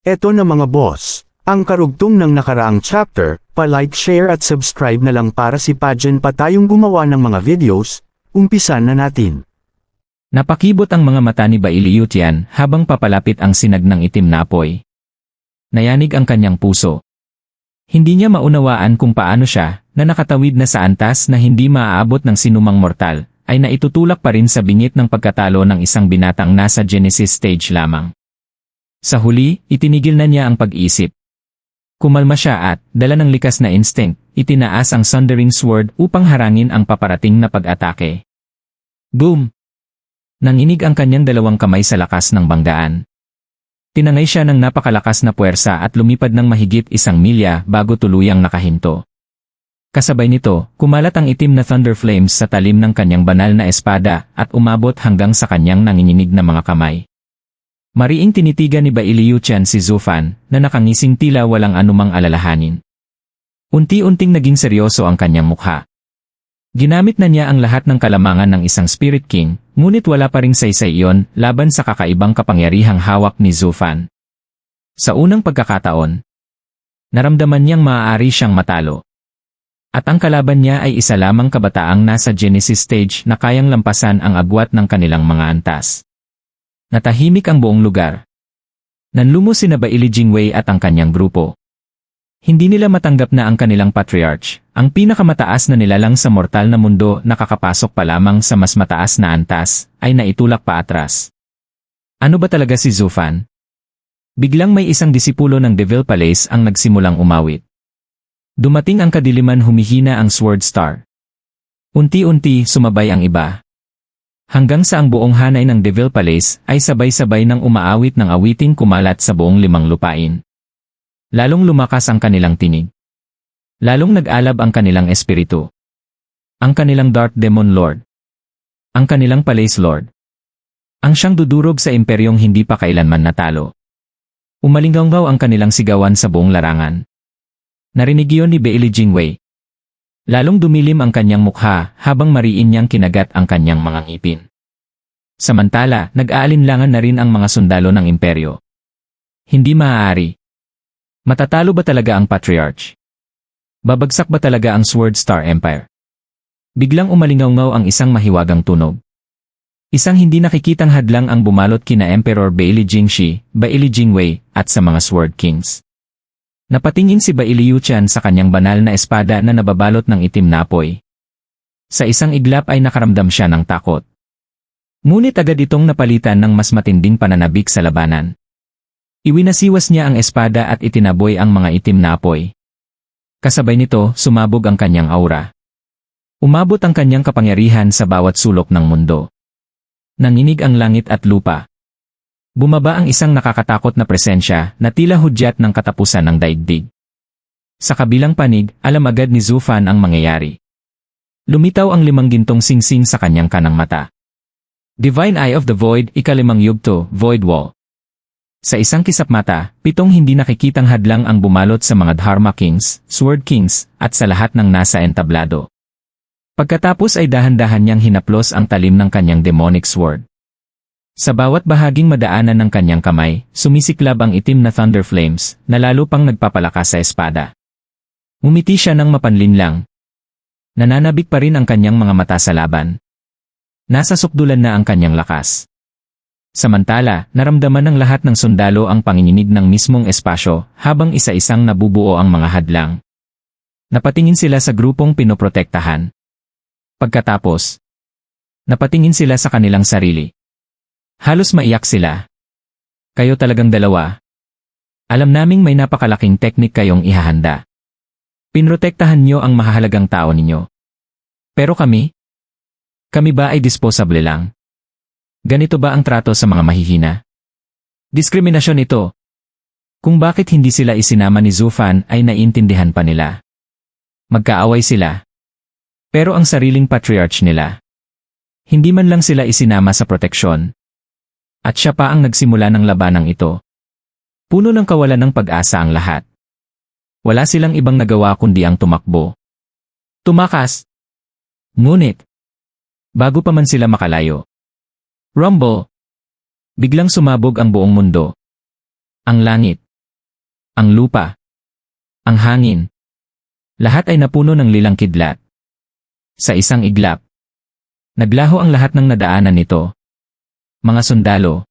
Eto na mga boss, ang karugtong ng nakaraang chapter, pa-like, share at subscribe na lang para si Pajen pa tayong gumawa ng mga videos, umpisan na natin. Napakibot ang mga mata ni Bailiu Tian habang papalapit ang sinag ng itim na apoy. Nayanig ang kanyang puso. Hindi niya maunawaan kung paano siya, na nakatawid na sa antas na hindi maaabot ng sinumang mortal, ay naitutulak pa rin sa bingit ng pagkatalo ng isang binatang nasa Genesis stage lamang. Sa huli, itinigil na niya ang pag-isip. Kumalma siya at, dala ng likas na instinct, itinaas ang Sundering Sword upang harangin ang paparating na pag-atake. Boom! Nanginig ang kanyang dalawang kamay sa lakas ng banggaan. Tinangay siya ng napakalakas na puwersa at lumipad ng mahigit 1 milya bago tuluyang nakahinto. Kasabay nito, kumalat ang itim na thunder flames sa talim ng kanyang banal na espada at umabot hanggang sa kanyang nanginginig na mga kamay. Mariing tinitigan ni Bailiu Tian si Zhu Fan na nakangising tila walang anumang alalahanin. Unti-unting naging seryoso ang kanyang mukha. Ginamit na niya ang lahat ng kalamangan ng isang Spirit King, ngunit wala pa ring saysay iyon laban sa kakaibang kapangyarihang hawak ni Zhu Fan. Sa unang pagkakataon, naramdaman niyang maaari siyang matalo. At ang kalaban niya ay isa lamang kabataang nasa Genesis stage na kayang lampasan ang agwat ng kanilang mga antas. Natahimik ang buong lugar. Nanlumo sina Baili Jingwei at ang kanyang grupo. Hindi nila matanggap na ang kanilang patriarch, ang pinakamataas na nilalang sa mortal na mundo na kakapasok pa lamang sa mas mataas na antas, ay naitulak pa atras. Ano ba talaga si Zhu Fan? Biglang may isang disipulo ng Devil Palace ang nagsimulang umawit. Dumating ang kadiliman, humihina ang Sword Star. Unti-unti sumabay ang iba. Hanggang sa ang buong hanay ng Devil Palace ay sabay-sabay nang umaawit ng awiting kumalat sa buong 5 lupain. Lalong lumakas ang kanilang tinig. Lalong nag-alab ang kanilang espiritu. Ang kanilang Dark Demon Lord. Ang kanilang Palace Lord. Ang siyang dudurog sa imperyong hindi pa kailanman natalo. Umalinggaw ang kanilang sigawan sa buong larangan. Narinig iyon ni Baili Jingwei. Lalong dumilim ang kanyang mukha habang mariin niyang kinagat ang kanyang mga ngipin. Samantala, nag-aalinlangan na rin ang mga sundalo ng imperyo. Hindi maaari. Matatalo ba talaga ang Patriarch? Babagsak ba talaga ang Sword Star Empire? Biglang umalingaw ang isang mahiwagang tunog. Isang hindi nakikitang hadlang ang bumalot kina Emperor Baili Jingshi, Baili Jingwei, at sa mga Sword Kings. Napatingin si Bailiu Tian sa kanyang banal na espada na nababalot ng itim na apoy. Sa isang iglap ay nakaramdam siya ng takot. Ngunit agad itong napalitan ng mas matinding pananabik sa labanan. Iwinasiwas niya ang espada at itinaboy ang mga itim na apoy. Kasabay nito, sumabog ang kanyang aura. Umabot ang kanyang kapangyarihan sa bawat sulok ng mundo. Nanginig ang langit at lupa. Bumaba ang isang nakakatakot na presensya na tila hudyat ng katapusan ng daigdig. Sa kabilang panig, alam agad ni Zhu Fan ang mangyayari. Lumitaw ang 5 gintong singsing sa kanyang kanang mata. Divine Eye of the Void, ika-5 yugto, Void Wall. Sa isang kisap mata, 7 hindi nakikitang hadlang ang bumalot sa mga Dharma Kings, Sword Kings, at sa lahat ng nasa entablado. Pagkatapos ay dahan-dahan niyang hinaplos ang talim ng kanyang demonic sword. Sa bawat bahaging madaanan ng kanyang kamay, sumisiklab ang itim na thunder flames na lalo pang nagpapalakas sa espada. Umiti siya ng mapanlinlang. Nananabik pa rin ang kanyang mga mata sa laban. Nasa sukdulan na ang kanyang lakas. Samantala, naramdaman ng lahat ng sundalo ang panginginig ng mismong espasyo habang isa-isang nabubuo ang mga hadlang. Napatingin sila sa grupong pinoprotektahan. Pagkatapos, napatingin sila sa kanilang sarili. Halos maiyak sila. Kayo talagang dalawa. Alam naming may napakalaking teknik kayong ihahanda. Pinrotektahan niyo ang mahahalagang tao ninyo. Pero kami? Kami ba ay disposable lang? Ganito ba ang trato sa mga mahihina? Diskriminasyon ito. Kung bakit hindi sila isinama ni Zhu Fan ay naiintindihan pa nila. Magkaaway sila. Pero ang sariling patriarch nila. Hindi man lang sila isinama sa proteksyon. At siya pa ang nagsimula ng labanang ito. Puno ng kawalan ng pag-asa ang lahat. Wala silang ibang nagawa kundi ang tumakbo. Tumakas! Ngunit, bago pa man sila makalayo. Rumble! Biglang sumabog ang buong mundo. Ang langit, Ang lupa. Ang hangin. Lahat ay napuno ng lilang kidlat. Sa isang iglap. Naglaho ang lahat ng nadaanan nito. Mga sundalo.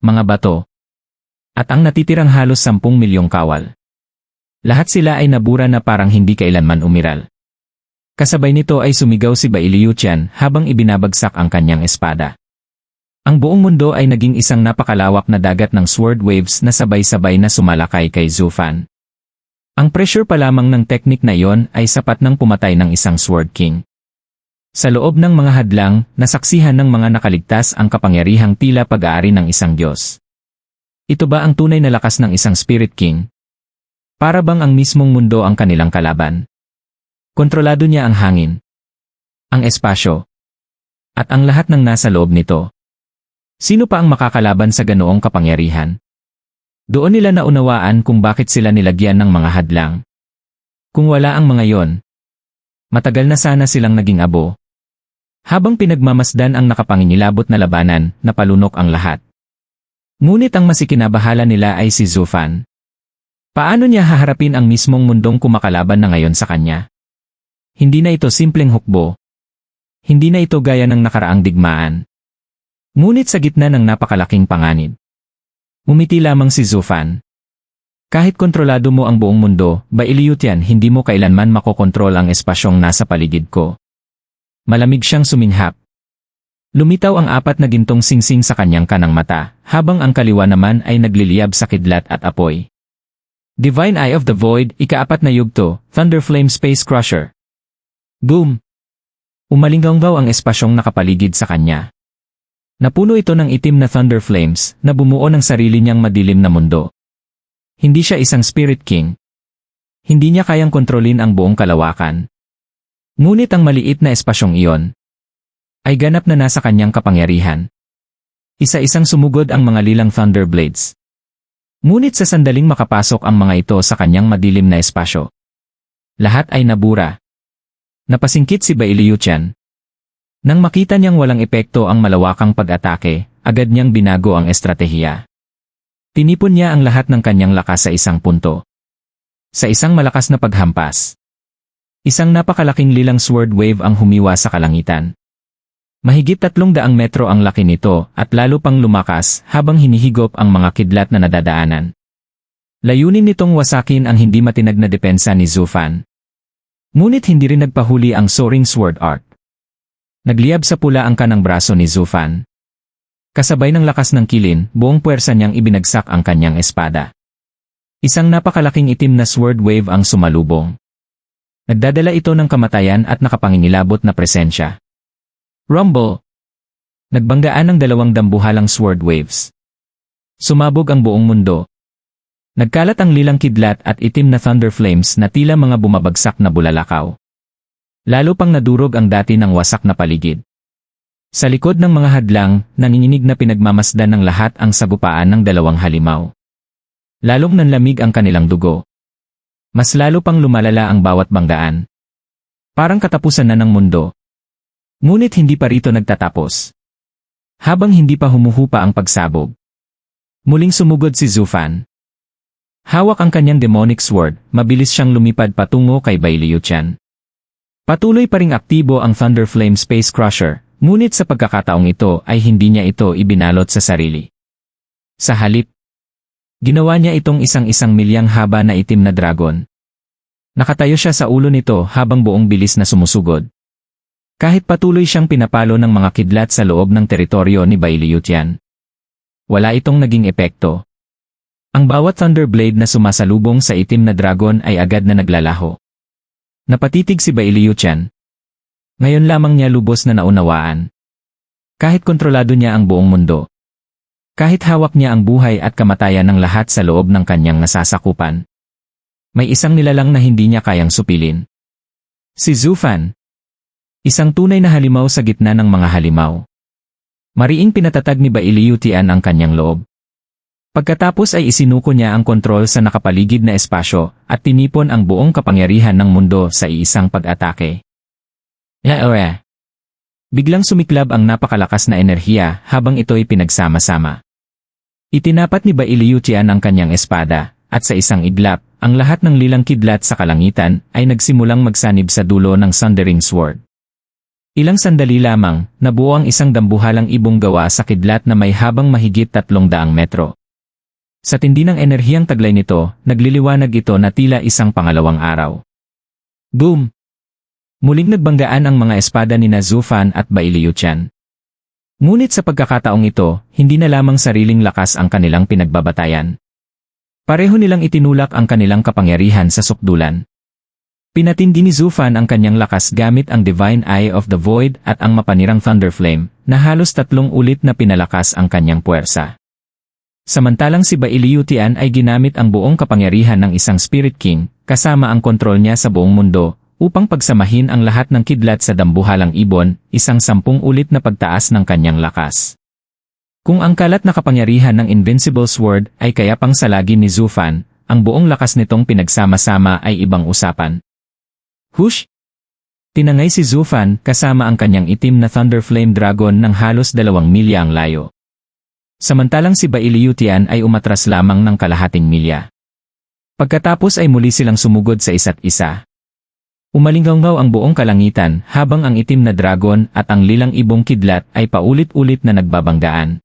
Mga bato. At ang natitirang halos 10 milyong kawal. Lahat sila ay nabura na parang hindi kailanman umiral. Kasabay nito ay sumigaw si Bai Liuqian habang ibinabagsak ang kanyang espada. Ang buong mundo ay naging isang napakalawak na dagat ng sword waves na sabay-sabay na sumalakay kay Zhu Fan. Ang pressure pa lamang ng teknik na iyon ay sapat ng pumatay ng isang Sword King. Sa loob ng mga hadlang, nasaksihan ng mga nakaligtas ang kapangyarihang tila pag-aari ng isang Diyos. Ito ba ang tunay na lakas ng isang Spirit King? Para bang ang mismong mundo ang kanilang kalaban? Kontrolado niya ang hangin, ang espasyo, at ang lahat ng nasa loob nito. Sino pa ang makakalaban sa ganoong kapangyarihan? Doon nila naunawaan kung bakit sila nilagyan ng mga hadlang. Kung wala ang mga yon, matagal na sana silang naging abo. Habang pinagmamasdan ang nakapangingilabot na labanan, napalunok ang lahat. Ngunit ang masikinabahala nila ay si Zhu Fan. Paano niya haharapin ang mismong mundong kumakalaban na ngayon sa kanya? Hindi na ito simpleng hukbo. Hindi na ito gaya ng nakaraang digmaan. Ngunit sa gitna ng napakalaking panganib, umiti lamang si Zhu Fan. Kahit kontrolado mo ang buong mundo, Bai Liuqian, hindi mo kailanman makokontrol ang espasyong nasa paligid ko. Malamig siyang suminghap. Lumitaw ang 4 na gintong singsing sa kanyang kanang mata, habang ang kaliwa naman ay nagliliyab sa kidlat at apoy. Divine Eye of the Void, ika-4 na yugto, Thunder Flame Space Crusher. Boom! Umalinggaw ang espasyong nakapaligid sa kanya. Napuno ito ng itim na Thunder Flames na bumuo ng sarili niyang madilim na mundo. Hindi siya isang Spirit King. Hindi niya kayang kontrolin ang buong kalawakan. Ngunit ang maliit na espasyong iyon ay ganap na nasa kanyang kapangyarihan. Isa-isang sumugod ang mga lilang Thunder Blades. Ngunit sa sandaling makapasok ang mga ito sa kanyang madilim na espasyo, lahat ay nabura. Napasingkit si Bai Liuqian. Nang makita niyang walang epekto ang malawakang pag-atake, agad niyang binago ang estratehiya. Tinipon niya ang lahat ng kanyang lakas sa isang punto. Sa isang malakas na paghampas. Isang napakalaking lilang sword wave ang humiwa sa kalangitan. Mahigit 300 metro ang laki nito at lalo pang lumakas habang hinihigop ang mga kidlat na nadadaanan. Layunin nitong wasakin ang hindi matinag na depensa ni Zhu Fan. Ngunit hindi rin nagpahuli ang Soaring Sword Art. Nagliyab sa pula ang kanang braso ni Zhu Fan. Kasabay ng lakas ng kilin, buong puwersa niyang ibinagsak ang kanyang espada. Isang napakalaking itim na sword wave ang sumalubong. Nagdadala ito ng kamatayan at nakapangingilabot na presensya. Rumble! Nagbanggaan ng 2 dambuhalang sword waves. Sumabog ang buong mundo. Nagkalat ang lilang kidlat at itim na thunder flames na tila mga bumabagsak na bulalakaw. Lalo pang nadurog ang dati ng wasak na paligid. Sa likod ng mga hadlang, nanginginig na pinagmamasdan ng lahat ang sagupaan ng 2 halimaw. Lalong nanlamig ang kanilang dugo. Mas lalo pang lumalala ang bawat banggaan. Parang katapusan na ng mundo. Ngunit hindi pa rito nagtatapos. Habang hindi pa humuhupa ang pagsabog, muling sumugod si Zhu Fan. Hawak ang kanyang demonic sword, mabilis siyang lumipad patungo kay Bai Liuqian. Patuloy pa ring aktibo ang Thunder Flame Space Crusher, ngunit sa pagkakataong ito ay hindi niya ito ibinalot sa sarili. Sa halip, ginawa niya itong isang milyang haba na itim na dragon. Nakatayo siya sa ulo nito habang buong bilis na sumusugod. Kahit patuloy siyang pinapalo ng mga kidlat sa loob ng teritoryo ni Bai Liuqian, wala itong naging epekto. Ang bawat thunder blade na sumasalubong sa itim na dragon ay agad na naglalaho. Napatitig si Bai Liuqian. Ngayon lamang niya lubos na naunawaan. Kahit kontrolado niya ang buong mundo, kahit hawak niya ang buhay at kamatayan ng lahat sa loob ng kanyang nasasakupan, may isang nilalang na hindi niya kayang supilin. Si Zhu Fan. Isang tunay na halimaw sa gitna ng mga halimaw. Mariing pinatatag ni Bai Liuqian ang kanyang loob. Pagkatapos ay isinuko niya ang kontrol sa nakapaligid na espasyo at tinipon ang buong kapangyarihan ng mundo sa iisang pag-atake. Biglang sumiklab ang napakalakas na enerhiya habang ito'y pinagsama-sama. Itinapat ni Bai Liuqian ang kanyang espada at sa isang iglap, ang lahat ng lilang kidlat sa kalangitan ay nagsimulang magsanib sa dulo ng Sundering Sword. Ilang sandali lamang, nabuo ang isang dambuhalang ibong gawa sa kidlat na may habang mahigit 300 metro. Sa tindi ng enerhiyang taglay nito, nagliliwanag ito na tila isang pangalawang araw. Boom! Muling nagbanggaan ang mga espada ni Zufan at Bailiutian. Ngunit sa pagkakataong ito, hindi na lamang sariling lakas ang kanilang pinagbabatayan. Pareho nilang itinulak ang kanilang kapangyarihan sa sukdulan. Pinatindi ni Zufan ang kanyang lakas gamit ang Divine Eye of the Void at ang mapanirang Thunder Flame, na halos 3 ulit na pinalakas ang kanyang puwersa. Samantalang si Bailiutian ay ginamit ang buong kapangyarihan ng isang Spirit King, kasama ang kontrol niya sa buong mundo, upang pagsamahin ang lahat ng kidlat sa dambuhalang ibon, isang 10 ulit na pagtaas ng kanyang lakas. Kung ang kalat na kapangyarihan ng Invincible Sword ay kaya pang salagi ni Zufan, ang buong lakas nitong pinagsama-sama ay ibang usapan. Hush! Tinangay si Zufan kasama ang kanyang itim na Thunder Flame Dragon ng halos 2 milya ang layo. Samantalang si Bailiutian ay umatras lamang ng kalahating milya. Pagkatapos ay muli silang sumugod sa isa't isa. Umalinggaw ang buong kalangitan habang ang itim na dragon at ang lilang ibong kidlat ay paulit-ulit na nagbabanggaan.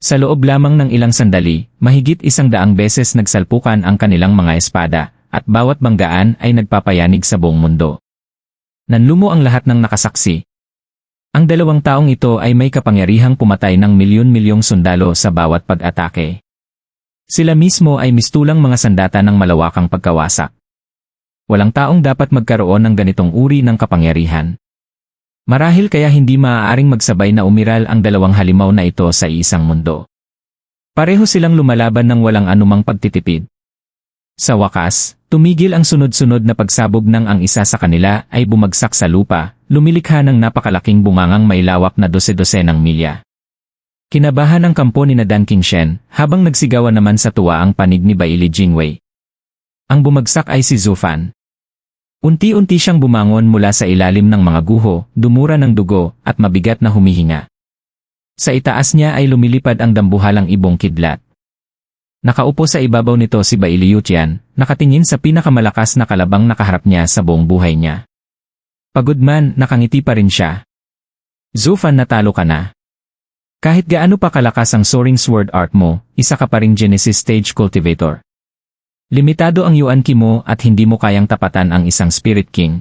Sa loob lamang ng ilang sandali, mahigit 100 beses nagsalpukan ang kanilang mga espada, at bawat banggaan ay nagpapayanig sa buong mundo. Nanlumo ang lahat ng nakasaksi. Ang 2 taong ito ay may kapangyarihang pumatay ng milyon-milyong sundalo sa bawat pag-atake. Sila mismo ay mistulang mga sandata ng malawakang pagkawasak. Walang taong dapat magkaroon ng ganitong uri ng kapangyarihan. Marahil kaya hindi maaaring magsabay na umiral ang 2 halimaw na ito sa isang mundo. Pareho silang lumalaban ng walang anumang pagtitipid. Sa wakas, tumigil ang sunod-sunod na pagsabog ng ang isa sa kanila ay bumagsak sa lupa, lumilikha ng napakalaking bungangang may lawak na 12 ng milya. Kinabahan ang kampo ni Dan Qingshen, habang nagsigawan naman sa tuwa ang panig ni Baili Jingwei. Ang bumagsak ay si Zufan. Unti-unti siyang bumangon mula sa ilalim ng mga guho, dumura ng dugo, at mabigat na humihinga. Sa itaas niya ay lumilipad ang dambuhalang ibong kidlat. Nakaupo sa ibabaw nito si Bailiutian, nakatingin sa pinakamalakas na kalabang nakaharap niya sa buong buhay niya. Pagod man, nakangiti pa rin siya. Zufan, natalo ka na. Kahit gaano pa kalakas ang Soaring Sword Art mo, isa ka pa ring Genesis Stage Cultivator. Limitado ang Yuan Ki mo at hindi mo kayang tapatan ang isang Spirit King.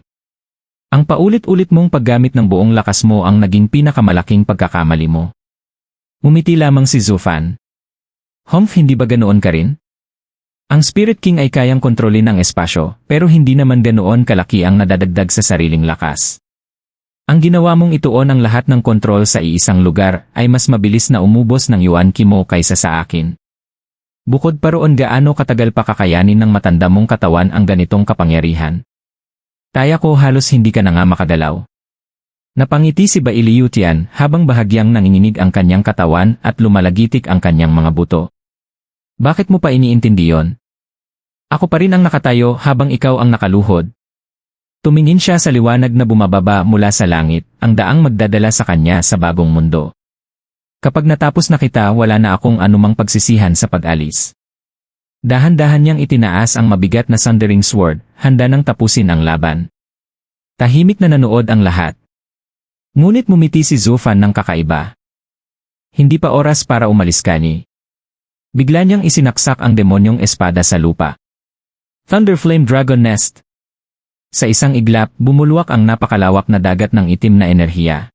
Ang paulit-ulit mong paggamit ng buong lakas mo ang naging pinakamalaking pagkakamali mo. Umiti lamang si Zufan. Humph, hindi ba ganoon ka rin? Ang Spirit King ay kayang kontrolin ang espasyo, pero hindi naman ganoon kalaki ang nadadagdag sa sariling lakas. Ang ginawa mong ituon ang lahat ng kontrol sa iisang lugar ay mas mabilis na umubos ng Yuan Ki mo kaysa sa akin. Bukod pa roon, gaano katagal pa kakayanin ng matanda mong katawan ang ganitong kapangyarihan? Taya ko, halos hindi ka na nga makagalaw. Napangiti si Bailiutian habang bahagyang nanginginig ang kanyang katawan at lumalagitik ang kanyang mga buto. Bakit mo pa iniintindi yon? Ako pa rin ang nakatayo habang ikaw ang nakaluhod. Tumingin siya sa liwanag na bumababa mula sa langit, ang daang magdadala sa kanya sa bagong mundo. Kapag natapos na kita, wala na akong anumang pagsisihan sa pag-alis. Dahan-dahan niyang itinaas ang mabigat na Sundering Sword, handa nang tapusin ang laban. Tahimik na nanood ang lahat. Ngunit mumiti si Zufan ng kakaiba. Hindi pa oras para umalis ka ni. Bigla niyang isinaksak ang demonyong espada sa lupa. Thunder Flame Dragon Nest. Sa isang iglap, bumulwak ang napakalawak na dagat ng itim na enerhiya.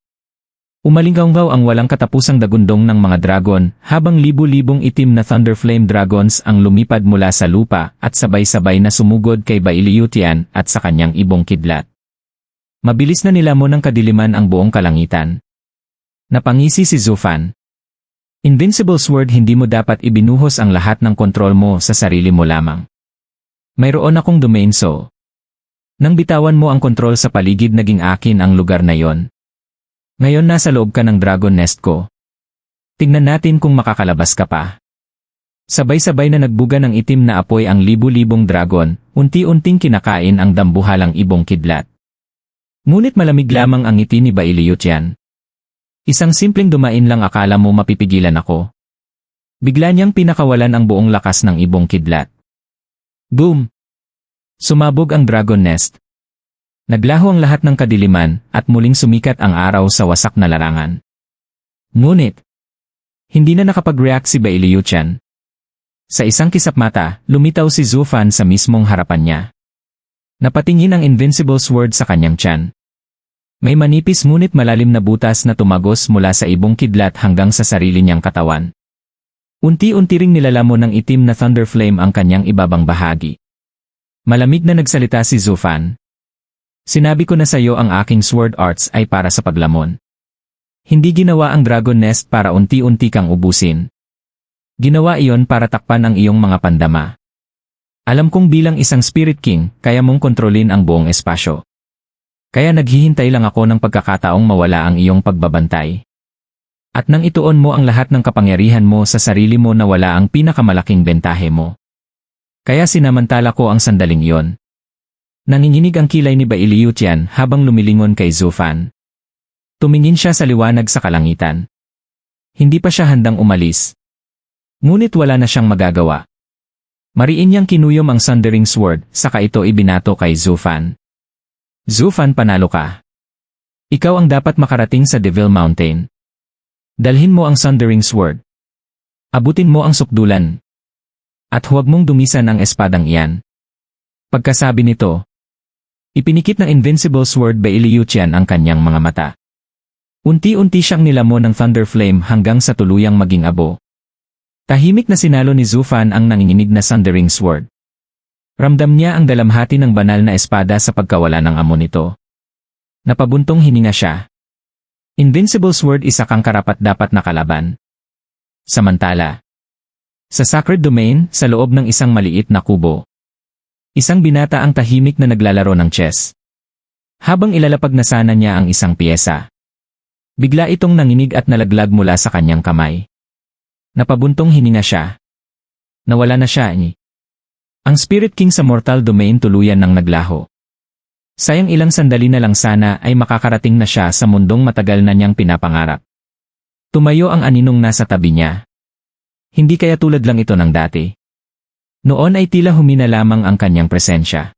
Umalinggaw ang walang katapusang dagundong ng mga dragon, habang libu-libong itim na Thunder Flame Dragons ang lumipad mula sa lupa at sabay-sabay na sumugod kay Bailiutian at sa kanyang ibong kidlat. Mabilis na nilamon ng kadiliman ang buong kalangitan. Napangisi si Zufan. Invincible Sword, hindi mo dapat ibinuhos ang lahat ng kontrol mo sa sarili mo lamang. Mayroon akong domain, so nang bitawan mo ang kontrol sa paligid, naging akin ang lugar na yon. Ngayon nasa loob ka ng Dragon Nest ko. Tingnan natin kung makakalabas ka pa. Sabay-sabay na nagbuga ng itim na apoy ang libu-libong dragon, unti-unting kinakain ang dambuhalang ibong kidlat. Ngunit malamig lamang ang ngiti ni Bailiutian. Isang simpleng dumain lang, akala mo mapipigilan ako. Bigla niyang pinakawalan ang buong lakas ng ibong kidlat. Boom! Sumabog ang Dragon Nest. Naglaho ang lahat ng kadiliman at muling sumikat ang araw sa wasak na larangan. Ngunit, hindi na nakapag-react si Bai Liuqian. Sa isang kisap mata, lumitaw si Zhu Fan sa mismong harapan niya. Napatingin ang invincible sword sa kanyang tiyan. May manipis ngunit malalim na butas na tumagos mula sa ibong kidlat hanggang sa sarili niyang katawan. Unti-unti ring nilalamon ng itim na thunder flame ang kanyang ibabang bahagi. Malamig na nagsalita si Zhu Fan. Sinabi ko na sa iyo ang aking sword arts ay para sa paglamon. Hindi ginawa ang Dragon Nest para unti-unti kang ubusin. Ginawa iyon para takpan ang iyong mga pandama. Alam kong bilang isang Spirit King, kaya mong kontrolin ang buong espasyo. Kaya naghihintay lang ako ng pagkakataong mawala ang iyong pagbabantay. At nang ituon mo ang lahat ng kapangyarihan mo sa sarili mo na wala ang pinakamalaking bentahe mo. Kaya sinamantala ko ang sandaling iyon. Nanginginig ang kilay ni Bai Liuqian habang lumilingon kay Zhu Fan. Tumingin siya sa liwanag sa kalangitan. Hindi pa siya handang umalis. Ngunit wala na siyang magagawa. Mariin niyang kinuyom ang Sundering Sword, saka ito ibinato kay Zhu Fan. Zhu Fan, panalo ka. Ikaw ang dapat makarating sa Devil Mountain. Dalhin mo ang Sundering Sword. Abutin mo ang sukdulan. At huwag mong dumisan ang espadang iyan. Pagkasabi nito, ipinikit ng Invincible Sword Bai Liuqian ang kanyang mga mata. Unti-unti siyang nilamon ng Thunder Flame hanggang sa tuluyang maging abo. Tahimik na sinalo ni Zhu Fan ang nanginginig na Sundering Sword. Ramdam niya ang dalamhati ng banal na espada sa pagkawala ng amo nito. Napabuntong hininga siya. Invincible Sword, isa kang karapat-dapat na kalaban. Samantala, sa Sacred Domain, sa loob ng isang maliit na kubo, isang binata ang tahimik na naglalaro ng chess. Habang ilalapag na sana niya ang isang piyesa, bigla itong nanginig at nalaglag mula sa kanyang kamay. Napabuntong hininga siya. Nawala na siya. Ang Spirit King sa Mortal Domain tuluyan ng naglaho. Sayang ilang sandali na lang sana ay makakarating na siya sa mundong matagal na niyang pinapangarap. Tumayo ang aninong nasa tabi niya. Hindi kaya tulad lang ito ng dati. Noon ay tila humina lamang ang kanyang presensya.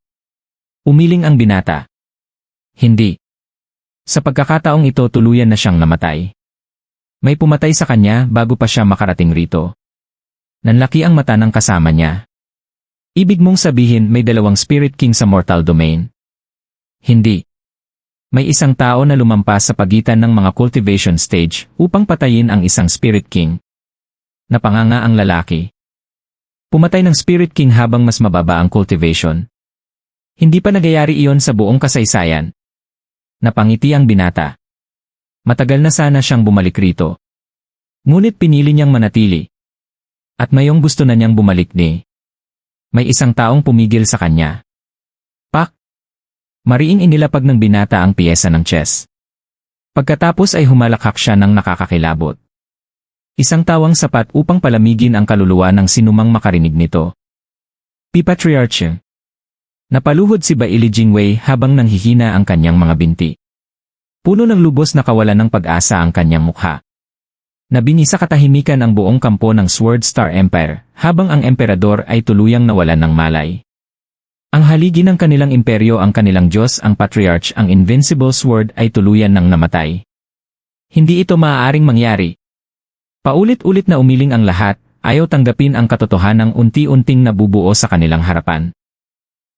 Umiling ang binata. Hindi. Sa pagkakataong ito tuluyan na siyang namatay. May pumatay sa kanya bago pa siya makarating rito. Nanlaki ang mata ng kasama niya. Ibig mong sabihin may dalawang Spirit King sa Mortal Domain? Hindi. May isang tao na lumampas sa pagitan ng mga cultivation stage upang patayin ang isang Spirit King. Napanganga ang lalaki. Pumatay ng Spirit King habang mas mababa ang cultivation. Hindi pa nagyayari iyon sa buong kasaysayan. Napangiti ang binata. Matagal na sana siyang bumalik rito. Ngunit pinili niyang manatili. At mayong gusto na niyang bumalik ni. May isang taong pumigil sa kanya. Pak! Mariing inilapag ng binata ang piyesa ng chess. Pagkatapos ay humalakhak siya ng nakakakilabot. Isang tawang sapat upang palamigin ang kaluluwa ng sinumang makarinig nito. P-Patriarch. Napaluhod si Bai Lijingwei habang nanghihina ang kanyang mga binti. Puno ng lubos na kawalan ng pag-asa ang kanyang mukha. Nabingi sa katahimikan ang buong kampo ng Sword Star Empire, habang ang emperador ay tuluyang nawalan ng malay. Ang haligi ng kanilang imperyo, ang kanilang Diyos, ang Patriarch, ang Invincible Sword ay tuluyan ng namatay. Hindi ito maaaring mangyari. Paulit-ulit na umiling ang lahat, ayaw tanggapin ang katotohanang unti-unting nabubuo sa kanilang harapan.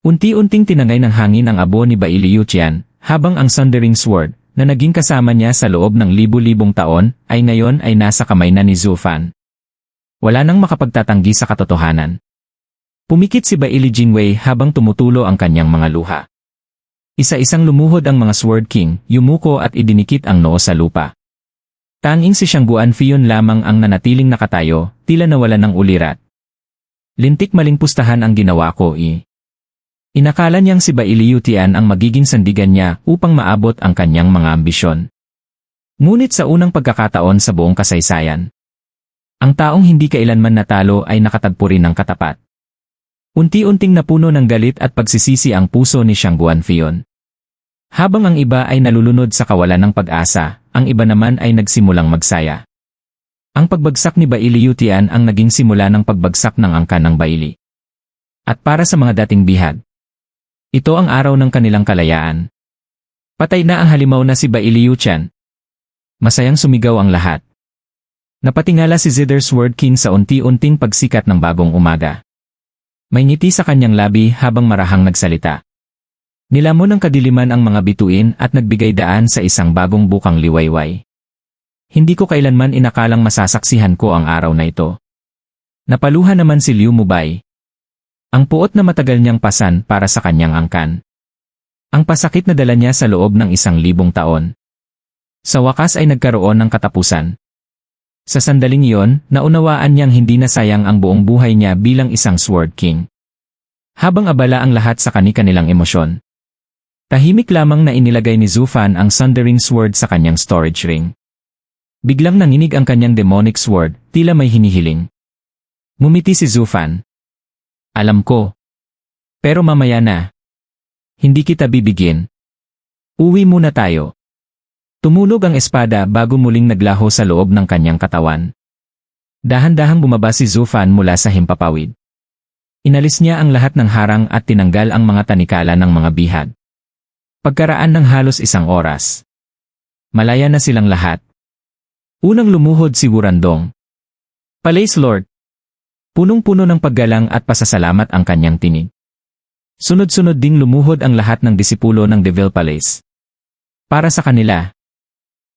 Unti-unting tinangay ng hangin ang abo ni Bai Liuqian, habang ang Sundering Sword, na naging kasama niya sa loob ng libu-libong taon, ay ngayon ay nasa kamay na ni Zhu Fan. Wala nang makapagtatanggi sa katotohanan. Pumikit si Bai Lijingwei habang tumutulo ang kanyang mga luha. Isa-isang lumuhod ang mga Sword King, yumuko at idinikit ang noo sa lupa. Tanging si Xiang Guanfion lamang ang nanatiling nakatayo, tila nawala ng ulirat. Lintik maling pustahan ang ginawa ko. Inakala niyang si Bai Liuqian ang magiging sandigan niya upang maabot ang kanyang mga ambisyon. Ngunit sa unang pagkakataon sa buong kasaysayan, ang taong hindi kailanman natalo ay nakatagpo rin ng katapat. Unti-unting napuno ng galit at pagsisisi ang puso ni Xiang Guanfion. Habang ang iba ay nalulunod sa kawalan ng pag-asa, ang iba naman ay nagsimulang magsaya. Ang pagbagsak ni Bai Liuqian ang naging simula ng pagbagsak ng angkan ng Baili. At para sa mga dating bihag, ito ang araw ng kanilang kalayaan. Patay na ang halimaw na si Bai Liu-chan. Masayang sumigaw ang lahat. Napatingala si Zither Sword King sa unti-unting pagsikat ng bagong umaga. May ngiti sa kanyang labi habang marahang nagsalita. Nilamon ng kadiliman ang mga bituin at nagbigay daan sa isang bagong bukang liwayway. Hindi ko kailanman inakalang masasaksihan ko ang araw na ito. Napaluha naman si Liu Mubai. Ang puot na matagal niyang pasan para sa kanyang angkan. Ang pasakit na dala niya sa loob ng 1,000 taon. Sa wakas ay nagkaroon ng katapusan. Sa sandaling iyon, naunawaan niyang hindi na sayang ang buong buhay niya bilang isang Sword King. Habang abala ang lahat sa kani-kanilang emosyon, tahimik lamang na inilagay ni Zufan ang Sundering Sword sa kanyang storage ring. Biglang nanginig ang kanyang demonic sword, tila may hinihiling. Ngumiti si Zufan. Alam ko. Pero mamaya na. Hindi kita bibigyan. Uwi muna tayo. Tumulog ang espada bago muling naglaho sa loob ng kanyang katawan. Dahan-dahang bumaba si Zufan mula sa himpapawid. Inalis niya ang lahat ng harang at tinanggal ang mga tanikala ng mga bihag. Pagkaraan ng halos 1 oras, malaya na silang lahat. Unang lumuhod si Wurandong. Palace Lord. Punong-puno ng paggalang at pasasalamat ang kanyang tinig. Sunod-sunod ding lumuhod ang lahat ng disipulo ng Devil Palace. Para sa kanila,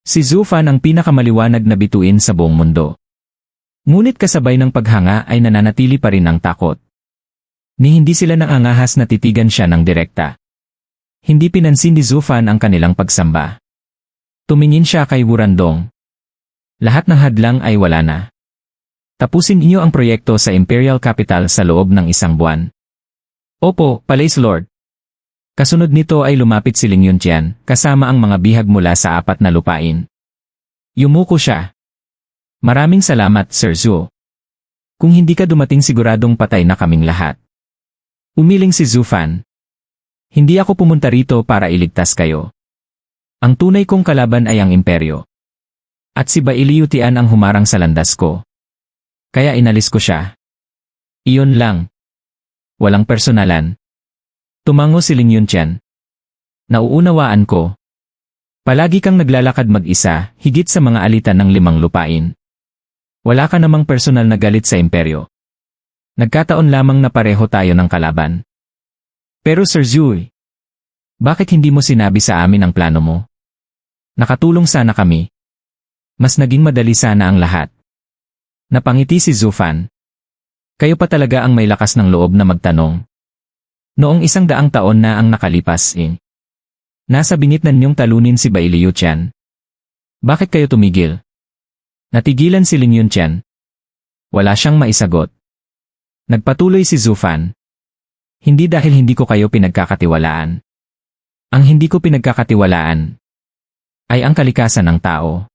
si Zufan ang pinakamaliwanag na bituin sa buong mundo. Ngunit kasabay ng paghanga ay nananatili pa rin ang takot. Ni hindi sila nangangahas na titigan siya ng direkta. Hindi pinansin ni Zufan ang kanilang pagsamba. Tumingin siya kay Wurandong. Lahat ng hadlang ay wala na. Tapusin niyo ang proyekto sa Imperial Capital sa loob ng 1 buwan. Opo, Palace Lord. Kasunod nito ay lumapit si Ling Yuntian, kasama ang mga bihag mula sa 4 na lupain. Yumuko siya. Maraming salamat, Sir Zhu. Kung hindi ka dumating siguradong patay na kaming lahat. Umiling si Zufan. Hindi ako pumunta rito para iligtas kayo. Ang tunay kong kalaban ay ang imperyo. At si Bai Liu-tian ang humarang sa landas ko. Kaya inalis ko siya. Iyon lang. Walang personalan. Tumango si Ling Yuntian. Nauunawaan ko. Palagi kang naglalakad mag-isa, higit sa mga alitan ng 5 lupain. Wala ka namang personal na galit sa imperyo. Nagkataon lamang na pareho tayo ng kalaban. Pero Sir Zhu, bakit hindi mo sinabi sa amin ang plano mo? Nakatulong sana kami. Mas naging madali sana ang lahat. Napangiti si Zufan. Kayo pa talaga ang may lakas ng loob na magtanong. Noong 100 taon na ang nakalipas nasa bingit na ninyong talunin si Bai Liu-chan. Bakit kayo tumigil? Natigilan si Ling Yuntian. Wala siyang maisagot. Nagpatuloy si Zufan. Hindi dahil hindi ko kayo pinagkakatiwalaan. Ang hindi ko pinagkakatiwalaan ay ang kalikasan ng tao.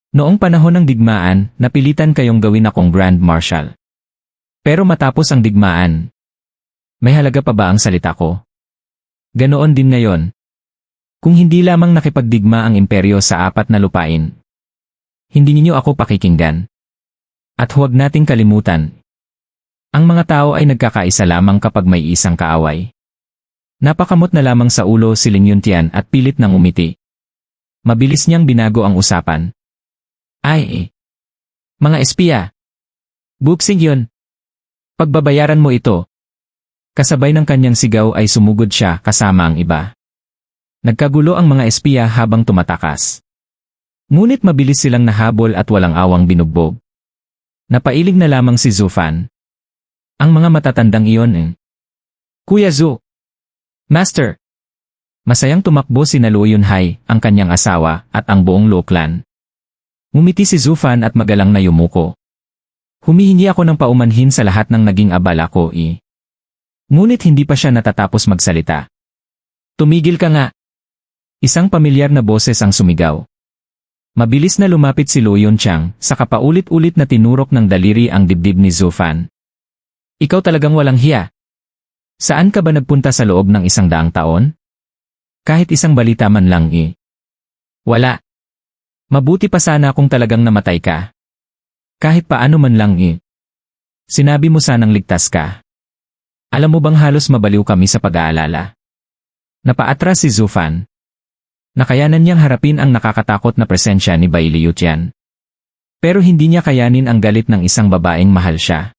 Noong panahon ng digmaan, napilitan kayong gawin akong Grand Marshal. Pero matapos ang digmaan, may halaga pa ba ang salita ko? Ganoon din ngayon. Kung hindi lamang nakipagdigma ang imperyo sa 4 na lupain, hindi ninyo ako pakikinggan. At huwag nating kalimutan, ang mga tao ay nagkakaisa lamang kapag may isang kaaway. Napakamot na lamang sa ulo si Ling Yuntian at pilit nang umiti. Mabilis niyang binago ang usapan. Mga espiya. Buksing yun. Pagbabayaran mo ito. Kasabay ng kanyang sigaw ay sumugod siya kasama ang iba. Nagkagulo ang mga espiya habang tumatakas. Ngunit mabilis silang nahabol at walang awang binugbog. Napailing na lamang si Zufan. Ang mga matatandang iyon Kuya Zhu. Master. Masayang tumakbo si Luo Yunhai, ang kanyang asawa, at ang buong Luo clan. Ngumiti si Zufan at magalang na yumuko. Humihingi ako ng paumanhin sa lahat ng naging abala ko Ngunit hindi pa siya natatapos magsalita. Tumigil ka nga. Isang pamilyar na boses ang sumigaw. Mabilis na lumapit si Luo Yunchang, saka paulit-ulit na tinurok ng daliri ang dibdib ni Zufan. Ikaw talagang walang hiya. Saan ka ba nagpunta sa loob ng 100 taon? Kahit isang balita man lang Wala. Mabuti pa sana kung talagang namatay ka. Kahit paano man lang Sinabi mo sanang ligtas ka. Alam mo bang halos mabaliw kami sa pag-aalala? Napaatras si Zufan. Nakayanan niyang harapin ang nakakatakot na presensya ni Bai Liutian. Pero hindi niya kayanin ang galit ng isang babaeng mahal siya.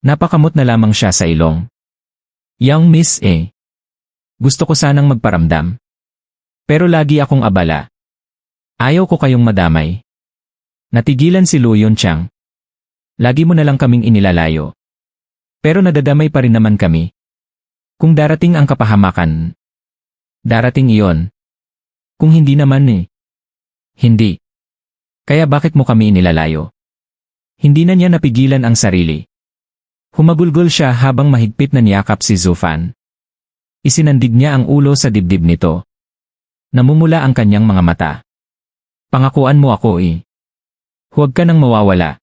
Napakamot na lamang siya sa ilong. Young Miss A. Gusto ko sanang magparamdam. Pero lagi akong abala. Ayaw ko kayong madamay. Natigilan si Lu Yunqiang. Lagi mo na lang kaming inilalayo. Pero nadadamay pa rin naman kami. Kung darating ang kapahamakan, darating iyon. Kung hindi naman Hindi. Kaya bakit mo kami inilalayo? Hindi na niya napigilan ang sarili. Humagulgol siya habang mahigpit na niyakap si Zufan. Isinandig niya ang ulo sa dibdib nito. Namumula ang kanyang mga mata. Pangakuan mo ako Huwag ka nang mawawala.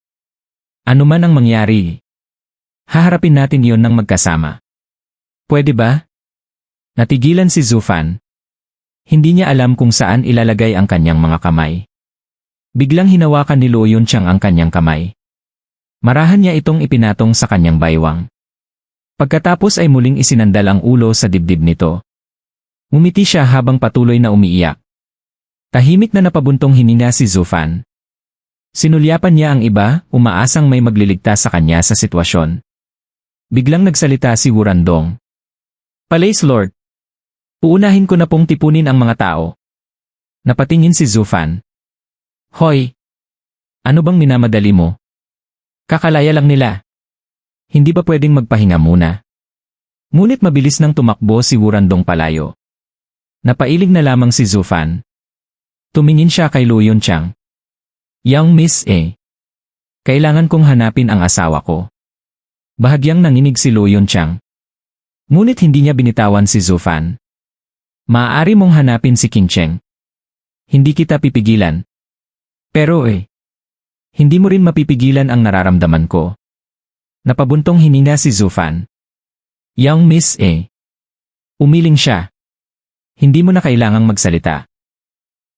Ano man ang mangyari, haharapin natin iyon ng magkasama. Pwede ba? Natigilan si Zufan. Hindi niya alam kung saan ilalagay ang kanyang mga kamay. Biglang hinawakan ni Lu Yunqiang ang kanyang kamay. Marahan niya itong ipinatong sa kanyang baywang. Pagkatapos ay muling isinandal ang ulo sa dibdib nito. Umiti siya habang patuloy na umiiyak. Tahimik na napabuntong hininga si Zufan. Sinulyapan niya ang iba, umaasang may magliligtas sa kanya sa sitwasyon. Biglang nagsalita si Wurandong. Palais Lord. Uunahin ko na pong tipunin ang mga tao. Napatingin si Zufan. Hoy! Ano bang minamadali mo? Kakalaya lang nila. Hindi ba pwedeng magpahinga muna? Ngunit mabilis nang tumakbo si Wurandong palayo. Napailig na lamang si Zufan. Tumingin siya kay Lu Yunqiang. Young Miss A. Kailangan kong hanapin ang asawa ko. Bahagyang nanginig si Lu Yunqiang. Ngunit hindi niya binitawan si Zufan. Maaari mong hanapin si King Cheng. Hindi kita pipigilan. Pero hindi mo rin mapipigilan ang nararamdaman ko. Napabuntong hininga si Zufan. Young Miss A. Umiling siya. Hindi mo na kailangang magsalita.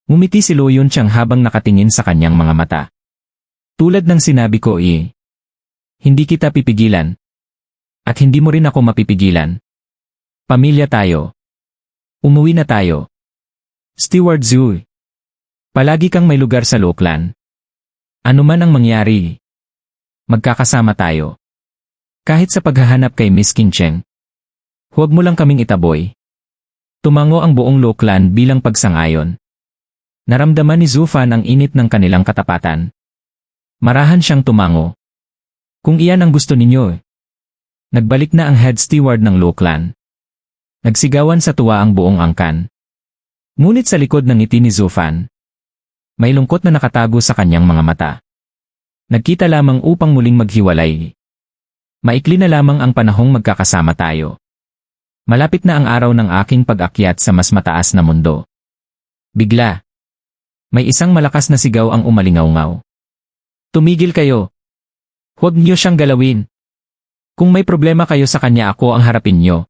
Ngumiti si Lu Yunqiang habang nakatingin sa kanyang mga mata. Tulad ng sinabi ko hindi kita pipigilan. At hindi mo rin ako mapipigilan. Pamilya tayo. Umuwi na tayo. Steward Zhu. Palagi kang may lugar sa Luklan. Ano man ang mangyari, magkakasama tayo. Kahit sa paghahanap kay Miss King Cheng. Huwag mo lang kaming itaboy. Tumango ang buong Luklan bilang pagsangayon. Naramdaman ni Zufan ang init ng kanilang katapatan. Marahan siyang tumango. Kung iyan ang gusto ninyo. Nagbalik na ang head steward ng Luklan. Nagsigawan sa tuwa ang buong angkan. Ngunit sa likod ng ngiti ni Zufan, may lungkot na nakatago sa kanyang mga mata. Nagkita lamang upang muling maghiwalay. Maikli na lamang ang panahong magkakasama tayo. Malapit na ang araw ng aking pag-akyat sa mas mataas na mundo. Bigla, may isang malakas na sigaw ang umalingaw-ngaw. Tumigil kayo. Huwag niyo siyang galawin. Kung may problema kayo sa kanya, ako ang harapin niyo.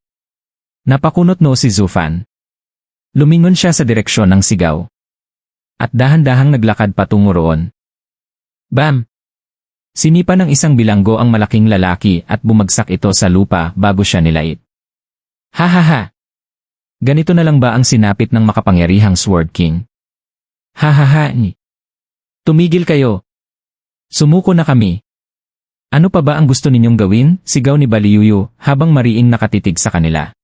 Napakunot no si Zufan. Lumingon siya sa direksyon ng sigaw. At dahan-dahang naglakad patungo roon. Bam! Sinipa ng isang bilanggo ang malaking lalaki at bumagsak ito sa lupa bago siya nilait. Ha ha ha! Ganito na lang ba ang sinapit ng makapangyarihang Sword King? Ha ha ha! Tumigil kayo! Sumuko na kami! Ano pa ba ang gusto ninyong gawin? Sigaw ni Baliyuyu habang mariing nakatitig sa kanila.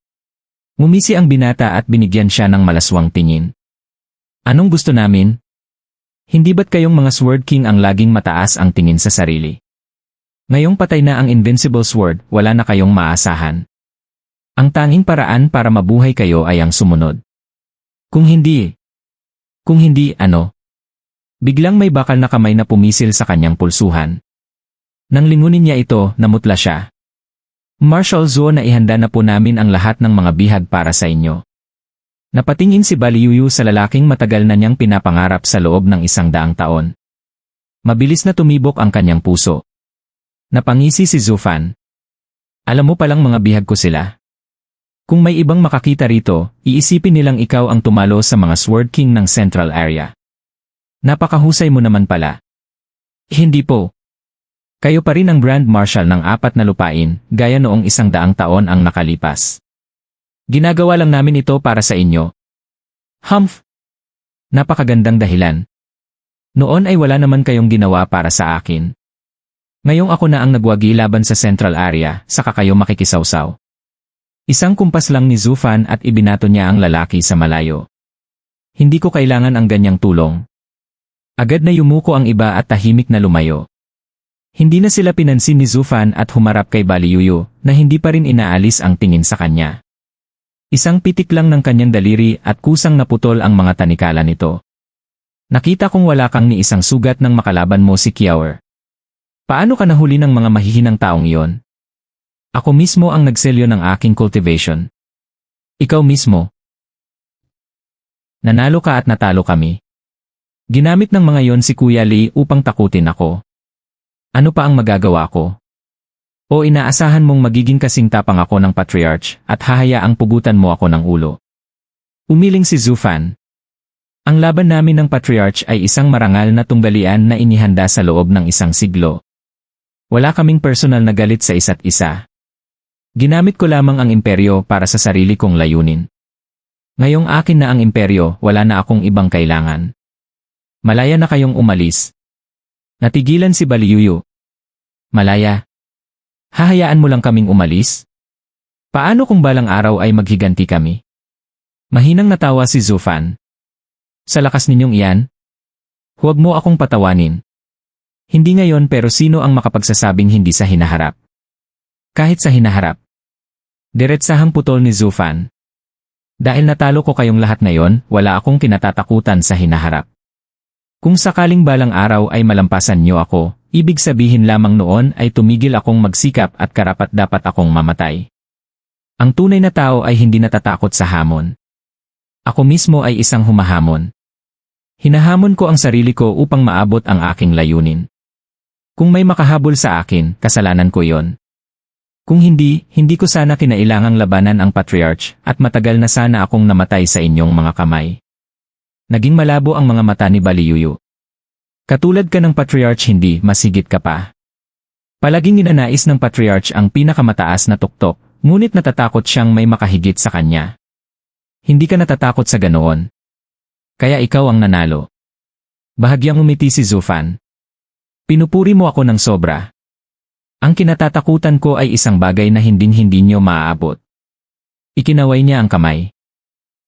Ngumisi ang binata at binigyan siya ng malaswang tingin. Anong gusto namin? Hindi ba't kayong mga Sword King ang laging mataas ang tingin sa sarili? Ngayong patay na ang Invincible Sword, wala na kayong maasahan. Ang tanging paraan para mabuhay kayo ay ang sumunod. Kung hindi, ano? Biglang may bakal na kamay na pumisil sa kanyang pulsuhan. Nang lingunin niya ito, namutla siya. Marshal Zhou, na ihanda na po namin ang lahat ng mga bihag para sa inyo. Napatingin si Baliyuyu sa lalaking matagal na niyang pinapangarap sa loob ng 100 taon. Mabilis na tumibok ang kanyang puso. Napangisi si Zufan. Alam mo palang mga bihag ko sila. Kung may ibang makakita rito, iisipin nilang ikaw ang tumalo sa mga Sword King ng Central Area. Napakahusay mo naman pala. Hindi po. Kayo pa rin ang Grand Marshal ng 4 na lupain, gaya noong 100 taon ang nakalipas. Ginagawa lang namin ito para sa inyo. Humph! Napakagandang dahilan. Noon ay wala naman kayong ginawa para sa akin. Ngayong ako na ang nagwagi laban sa Central Area, saka kayo makikisawsaw. Isang kumpas lang ni Zufan at ibinato niya ang lalaki sa malayo. Hindi ko kailangan ang ganyang tulong. Agad na yumuko ang iba at tahimik na lumayo. Hindi na sila pinansin ni Zufan at humarap kay Baliyuyu na hindi pa rin inaalis ang tingin sa kanya. Isang pitik lang ng kanyang daliri at kusang naputol ang mga tanikala nito. Nakita kong wala kang ni isang sugat nang makalaban mo si Kiawer. Paano ka nahuli ng mga mahihinang taong iyon? Ako mismo ang nagselyo ng aking cultivation. Ikaw mismo. Nanalo ka at natalo kami. Ginamit ng mga yon si Kuya Lee upang takutin ako. Ano pa ang magagawa ko? O inaasahan mong magiging kasing tapang ako ng Patriarch at hahayaang pugutan mo ako ng ulo? Umiling si Zufan. Ang laban namin ng Patriarch ay isang marangal na tunggalian na inihanda sa loob ng 1 siglo. Wala kaming personal na galit sa isa't isa. Ginamit ko lamang ang imperyo para sa sarili kong layunin. Ngayong akin na ang imperyo, wala na akong ibang kailangan. Malaya na kayong umalis. Natigilan si Baliyuyu. Malaya. Hahayaan mo lang kaming umalis? Paano kung balang araw ay maghiganti kami? Mahinang natawa si Zufan. Sa lakas ninyong iyan? Huwag mo akong patawanin. Hindi ngayon pero sino ang makapagsasabing hindi sa hinaharap? Kahit sa hinaharap. Diretsahang putol ni Zufan. Dahil natalo ko kayong lahat ngayon, wala akong kinatatakutan sa hinaharap. Kung sakaling balang araw ay malampasan niyo ako, ibig sabihin lamang noon ay tumigil akong magsikap at karapat-dapat akong mamatay. Ang tunay na tao ay hindi natatakot sa hamon. Ako mismo ay isang humahamon. Hinahamon ko ang sarili ko upang maabot ang aking layunin. Kung may makahabol sa akin, kasalanan ko yon. Kung hindi, hindi ko sana kinailangang labanan ang Patriarch at matagal na sana akong namatay sa inyong mga kamay. Naging malabo ang mga mata ni Baliyuyu. Katulad ka ng Patriarch, hindi, masigit ka pa. Palaging ninanais ng Patriarch ang pinakamataas na tuktok, ngunit natatakot siyang may makahigit sa kanya. Hindi ka natatakot sa ganoon. Kaya ikaw ang nanalo. Bahagyang umiti si Zufan. Pinupuri mo ako ng sobra. Ang kinatatakutan ko ay isang bagay na hindi nyo maaabot. Ikinaway niya ang kamay.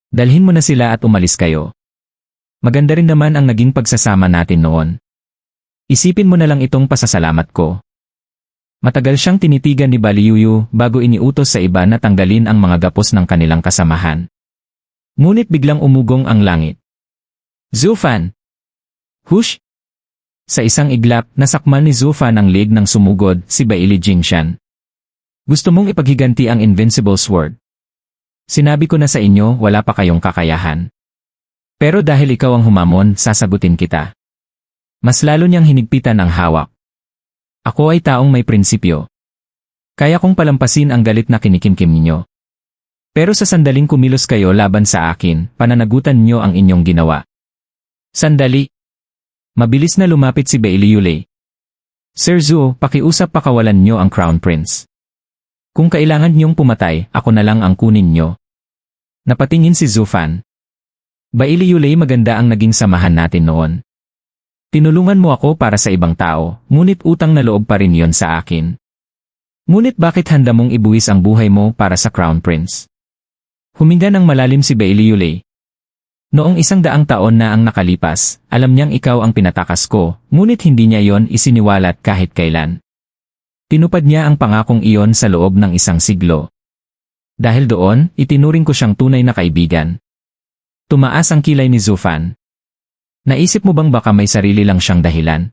Dalhin mo na sila at umalis kayo. Maganda rin naman ang naging pagsasama natin noon. Isipin mo na lang itong pasasalamat ko. Matagal siyang tinitigan ni Baliyuyu bago iniutos sa iba na tanggalin ang mga gapos ng kanilang kasamahan. Ngunit biglang umugong ang langit. Zufan! Hush! Sa isang iglap, nasakmal ni Zufan ang leg ng sumugod, si Baili Jingshan. Gusto mong ipaghiganti ang Invincible Sword? Sinabi ko na sa inyo, wala pa kayong kakayahan. Pero dahil ikaw ang humamon, sasagutin kita. Mas lalo niyang hinigpitan ang hawak. Ako ay taong may prinsipyo. Kaya kong palampasin ang galit na kinikimkim ninyo. Pero sa sandaling kumilos kayo laban sa akin, pananagutan niyo ang inyong ginawa. Sandali. Mabilis na lumapit si Bailey. Sir Zhu, pakiusap pakawalan niyo ang Crown Prince. Kung kailangan niyong pumatay, ako na lang ang kunin niyo. Napatingin si Zufan. Bailey, maganda ang naging samahan natin noon. Tinulungan mo ako para sa ibang tao, ngunit utang na loob pa rin yon sa akin. Ngunit bakit handa mong ibuwis ang buhay mo para sa Crown Prince? Huminga ng malalim si Bailey. Noong 100 taon na ang nakalipas, alam niyang ikaw ang pinatakas ko, ngunit hindi niya yon isiniwalat kahit kailan. Tinupad niya ang pangakong iyon sa loob ng 1 siglo. Dahil doon, itinuring ko siyang tunay na kaibigan. Tumaas ang kilay ni Zufan. Naisip mo bang baka may sarili lang siyang dahilan?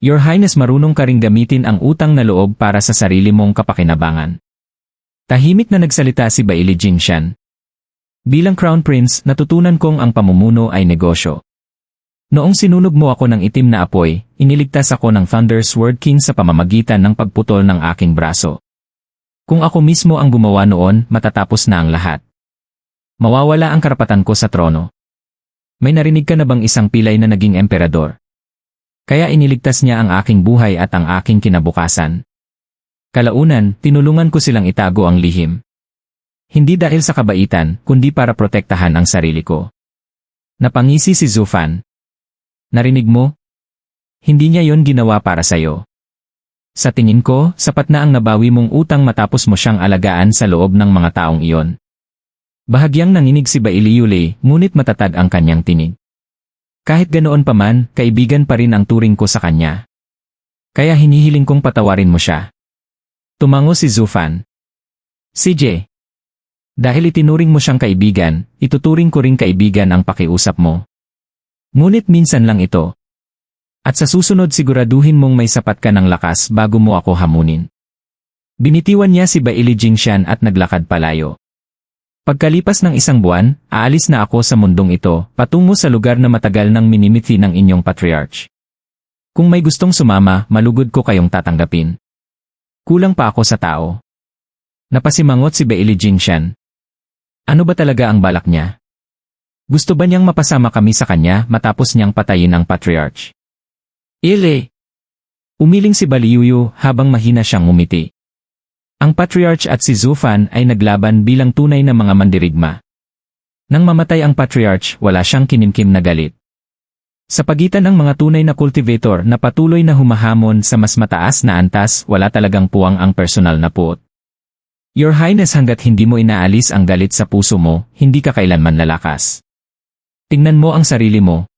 Your Highness, marunong ka ring gamitin ang utang na loob para sa sarili mong kapakinabangan. Tahimik na nagsalita si Bailey Jingshan. Bilang Crown Prince, natutunan kong ang pamumuno ay negosyo. Noong sinunog mo ako ng itim na apoy, iniligtas ako ng Thunder Sword King sa pamamagitan ng pagputol ng aking braso. Kung ako mismo ang gumawa noon, matatapos na ang lahat. Mawawala ang karapatan ko sa trono. May narinig ka na bang isang pilay na naging emperador? Kaya iniligtas niya ang aking buhay at ang aking kinabukasan. Kalaunan, tinulungan ko silang itago ang lihim. Hindi dahil sa kabaitan, kundi para protektahan ang sarili ko. Napangisi si Zufan. Narinig mo? Hindi niya yon ginawa para sa'yo. Sa tingin ko, sapat na ang nabawi mong utang matapos mo siyang alagaan sa loob ng mga taong iyon. Bahagyang nanginig si Bailiyule, ngunit matatag ang kanyang tinig. Kahit ganoon pa man, kaibigan pa rin ang turing ko sa kanya. Kaya hinihiling kong patawarin mo siya. Tumango si Zufan. CJ. Dahil itinuring mo siyang kaibigan, ituturing ko ring kaibigan ang pakiusap mo. Ngunit minsan lang ito. At sa susunod siguraduhin mong may sapat ka ng lakas bago mo ako hamunin. Binitiwan niya si Baili Jingshan at naglakad palayo. Pagkalipas ng isang buwan, aalis na ako sa mundong ito, patungo sa lugar na matagal nang minimithi ng inyong patriarch. Kung may gustong sumama, malugod ko kayong tatanggapin. Kulang pa ako sa tao. Napasimangot si Baili Jingshan. Ano ba talaga ang balak niya? Gusto ba niyang mapasama kami sa kanya matapos niyang patayin ang patriarch? Ile! Umiling si Baliyuyu habang mahina siyang ngumiti. Ang patriarch at si Zufan ay naglaban bilang tunay na mga mandirigma. Nang mamatay ang patriarch, wala siyang kinimkim na galit. Sa pagitan ng mga tunay na cultivator na patuloy na humahamon sa mas mataas na antas, wala talagang puwang ang personal na puot. Your Highness, hanggat hindi mo inaalis ang galit sa puso mo, hindi ka kailanman lalakas. Tingnan mo ang sarili mo.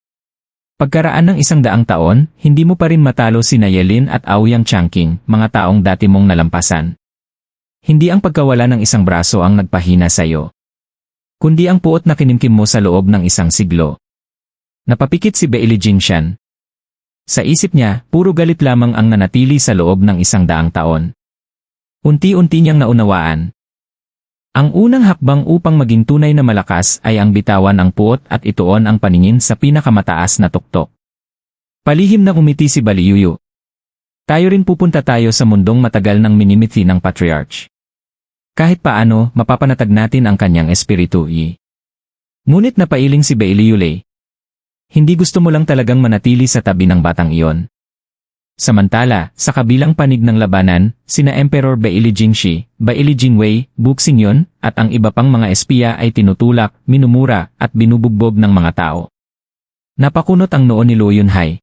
Pagkaraan ng 100 taon, hindi mo pa rin matalo si Nayelin at Aoyang Changqing, mga taong dati mong nalampasan. Hindi ang pagkawala ng isang braso ang nagpahina sa iyo, kundi ang puot na kinimkim mo sa loob ng isang siglo. Napapikit si Baili Jingshan. Sa isip niya, puro galit lamang ang nanatili sa loob ng 100 taon. Unti-unti niyang naunawaan. Ang unang hakbang upang maging tunay na malakas ay ang bitawan ang puot at ituon ang paningin sa pinakamataas na tuktok. Palihim na umiti si Baliyuyu. Tayo rin pupunta tayo sa mundong matagal ng minimithi ng patriarch. Kahit paano, mapapanatag natin ang kanyang espiritu. Ngunit napailing si Bailiyule. Hindi gusto mo lang talagang manatili sa tabi ng batang iyon. Samantala, sa kabilang panig ng labanan, sina Emperor Baili Jingshi, Baili Jingwei, Buxingyon, at ang iba pang mga espiya ay tinutulak, minumura, at binubugbog ng mga tao. Napakunot ang noo ni Luo Yunhai.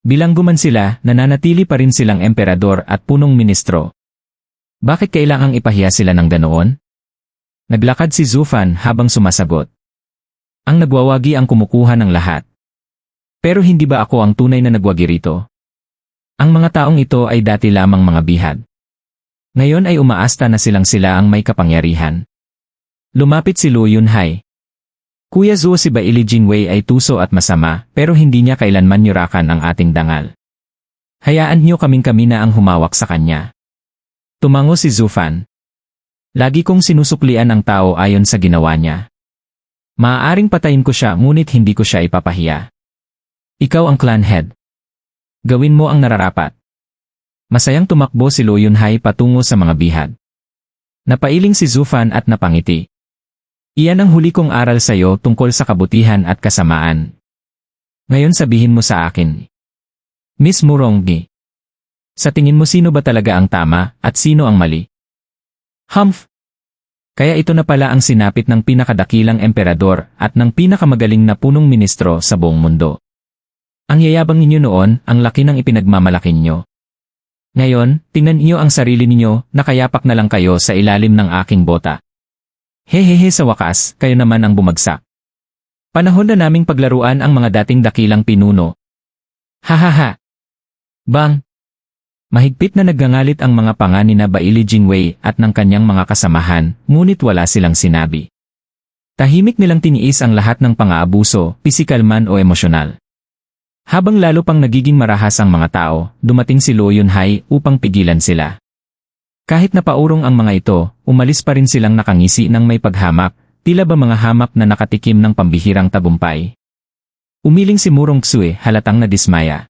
Bilangguman sila, nananatili pa rin silang emperador at punong ministro. Bakit kailangang ipahiya sila ng ganoon? Naglakad si Zufan habang sumasagot. Ang nagwawagi ang kumukuha ng lahat. Pero hindi ba ako ang tunay na nagwagi rito? Ang mga taong ito ay dati lamang mga bihag. Ngayon ay umaasta na sila ang may kapangyarihan. Lumapit si Luo Yunhai. Kuya Zuo, si Baili Jingwei ay tuso at masama, pero hindi niya kailanman yurakan ang ating dangal. Hayaan niyo kami na ang humawak sa kanya. Tumango si Zufan. Lagi kong sinusuklian ang tao ayon sa ginawa niya. Maaaring patayin ko siya ngunit hindi ko siya ipapahiya. Ikaw ang clan head. Gawin mo ang nararapat. Masayang tumakbo si Luo Yunhai patungo sa mga bihag. Napailing si Zufan at napangiti. Iyan ang huli kong aral sa iyo tungkol sa kabutihan at kasamaan. Ngayon sabihin mo sa akin. Miss Muronggi. Sa tingin mo sino ba talaga ang tama at sino ang mali? Humph! Kaya ito na pala ang sinapit ng pinakadakilang emperador at ng pinakamagaling na punong ministro sa buong mundo. Ang yayabang ninyo noon, ang laki ng ipinagmamalaki ninyo. Ngayon, tingnan niyo ang sarili ninyo, nakayapak na lang kayo sa ilalim ng aking bota. Hehehe, sa wakas, kayo naman ang bumagsak. Panahon na naming paglaruan ang mga dating dakilang pinuno. Hahaha! Bang! Mahigpit na naggangalit ang mga pangani na Baili Jingwei at ng kanyang mga kasamahan, ngunit wala silang sinabi. Tahimik nilang tiniis ang lahat ng pang-aabuso, pisikal man o emosyonal. Habang lalo pang nagiging marahas ang mga tao, dumating si Luo Yunhai upang pigilan sila. Kahit napaurong ang mga ito, umalis pa rin silang nakangisi ng may paghamak, tila ba mga hamak na nakatikim ng pambihirang tagumpay. Umiling si Murong Xue, halatang nadismaya.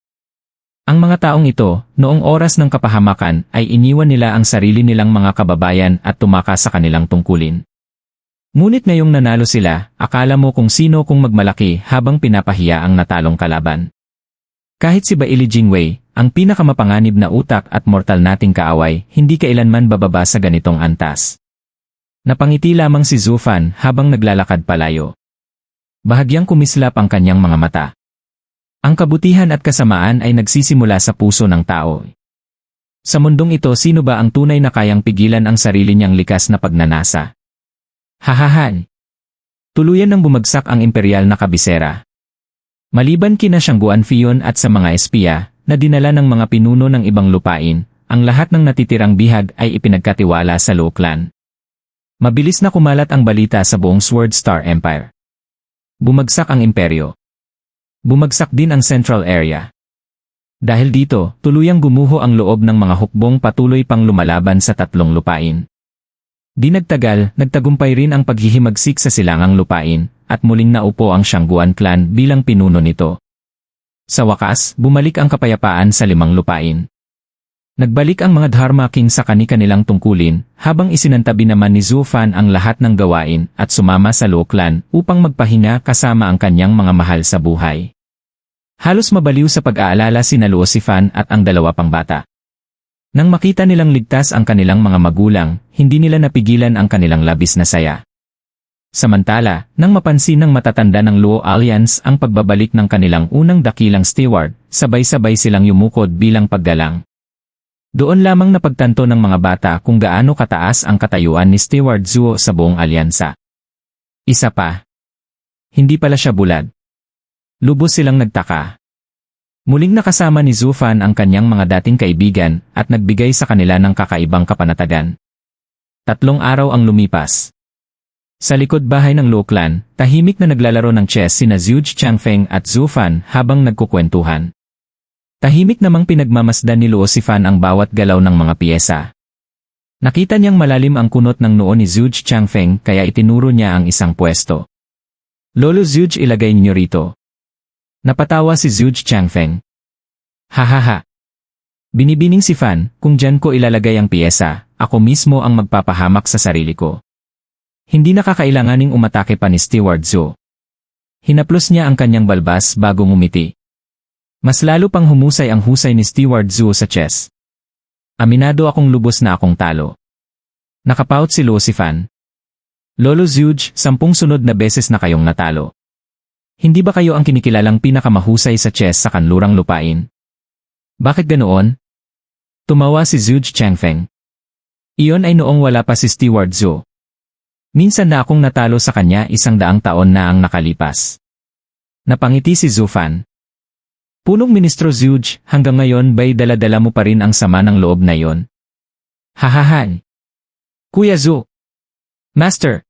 Ang mga taong ito, noong oras ng kapahamakan, ay iniwan nila ang sarili nilang mga kababayan at tumakas sa kanilang tungkulin. Ngunit ngayong nanalo sila, akala mo kung sino kung magmalaki habang pinapahiya ang natalong kalaban. Kahit si Baili Jingwei, ang pinakamapanganib na utak at mortal nating kaaway, hindi kailanman bababa sa ganitong antas. Napangiti lamang si Zhu Fan habang naglalakad palayo. Bahagyang kumislap ang kanyang mga mata. Ang kabutihan at kasamaan ay nagsisimula sa puso ng tao. Sa mundong ito, sino ba ang tunay na kayang pigilan ang sarili niyang likas na pagnanasa? Hahahan! Tuluyan nang bumagsak ang imperial na kabisera. Maliban kina Shangguan Fion at sa mga espiya, na dinala ng mga pinuno ng ibang lupain, ang lahat ng natitirang bihag ay ipinagkatiwala sa Luo Clan. Mabilis na kumalat ang balita sa buong Sword Star Empire. Bumagsak ang imperyo. Bumagsak din ang Central Area. Dahil dito, tuluyang gumuho ang loob ng mga hukbong patuloy pang lumalaban sa tatlong lupain. Di nagtagal, nagtagumpay rin ang paghihimagsik sa silangang lupain, at muling naupo ang Shangguan Clan bilang pinuno nito. Sa wakas, bumalik ang kapayapaan sa limang lupain. Nagbalik ang mga Dharma King sa kani-kanilang tungkulin, habang isinantabi naman ni Zhu Fan ang lahat ng gawain at sumama sa Luo Clan upang magpahinga kasama ang kanyang mga mahal sa buhay. Halos mabaliw sa pag-aalala sina Luo Sifan at ang dalawa pang bata. Nang makita nilang ligtas ang kanilang mga magulang, hindi nila napigilan ang kanilang labis na saya. Samantala, nang mapansin ng matatanda ng Luo Alliance ang pagbabalik ng kanilang unang dakilang steward, sabay-sabay silang yumukod bilang paggalang. Doon lamang napagtanto ng mga bata kung gaano kataas ang katayuan ni Steward Zuo sa buong alyansa. Isa pa. Hindi pala siya bulad. Lubos silang nagtaka. Muling nakasama ni Zhu Fan ang kanyang mga dating kaibigan at nagbigay sa kanila ng kakaibang kapanatagan. 3 araw ang lumipas. Sa likod bahay ng Luo Clan, tahimik na naglalaro ng chess sina Zhu Changfeng at Zhu Fan habang nagkukwentuhan. Tahimik namang pinagmamasdan ni Luo Sifan ang bawat galaw ng mga piyesa. Nakita niyang malalim ang kunot ng noo ni Zhu Changfeng kaya itinuro niya ang isang pwesto. Lolo Zhu, ilagay niyo rito. Napatawa si Zhu Changfeng. Hahaha. Binibining si Fan, kung dyan ko ilalagay ang piyesa, ako mismo ang magpapahamak sa sarili ko. Hindi nakakailanganing umatake pa ni Steward Zhu. Hinaplos niya ang kanyang balbas bago ngumiti. Mas lalo pang humusay ang husay ni Steward Zhu sa chess. Aminado akong lubos na akong talo. Nakapout si Luo Sifan. Lolo Zhu, 10 sunod na beses na kayong natalo. Hindi ba kayo ang kinikilalang pinakamahusay sa chess sa kanlurang lupain? Bakit ganoon? Tumawa si Zhu Changfeng. Iyon ay noong wala pa si Steward Zhu. Minsan na akong natalo sa kanya 100 taon na ang nakalipas. Napangiti si Zhu Fan. Punong Ministro Zhu, hanggang ngayon ba'y dala-dala mo pa rin ang sama ng loob na yon? Hahahan. Kuya Zhu. Master.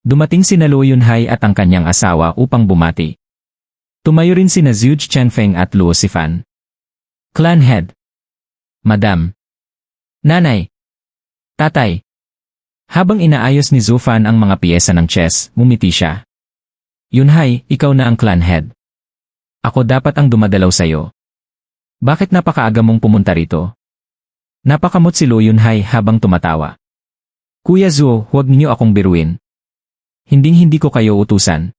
Dumating sina Luo Yunhai at ang kanyang asawa upang bumati. Tumayo rin sina Zhu Changfeng at Luo Sifan. Clan Head. Madam. Nanay. Tatay. Habang inaayos ni Zhu Fan ang mga piyesa ng chess, ngumiti siya. Yunhai, ikaw na ang Clan Head. Ako dapat ang dumadalaw sa'yo. Bakit napakaaga mong pumunta rito? Napakamot si Luo Yunhai habang tumatawa. Kuya Zhu, huwag niyo akong biruin. Hinding-hindi ko kayo utusan.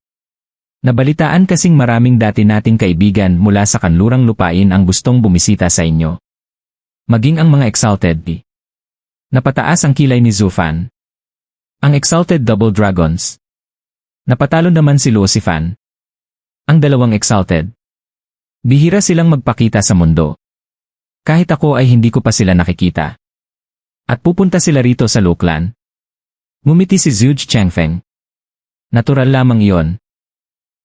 Nabalitaan kasing maraming dati nating kaibigan mula sa kanlurang lupain ang gustong bumisita sa inyo. Maging ang mga Exalted. Napataas ang kilay ni Zhu Fan. Ang Exalted Double Dragons. Napatalo naman si Luo Sifan. Ang dalawang Exalted. Bihira silang magpakita sa mundo. Kahit ako ay hindi ko pa sila nakikita. At pupunta sila rito sa Luo Clan. Ngumiti si Zhu Changfeng. Natural lamang iyon.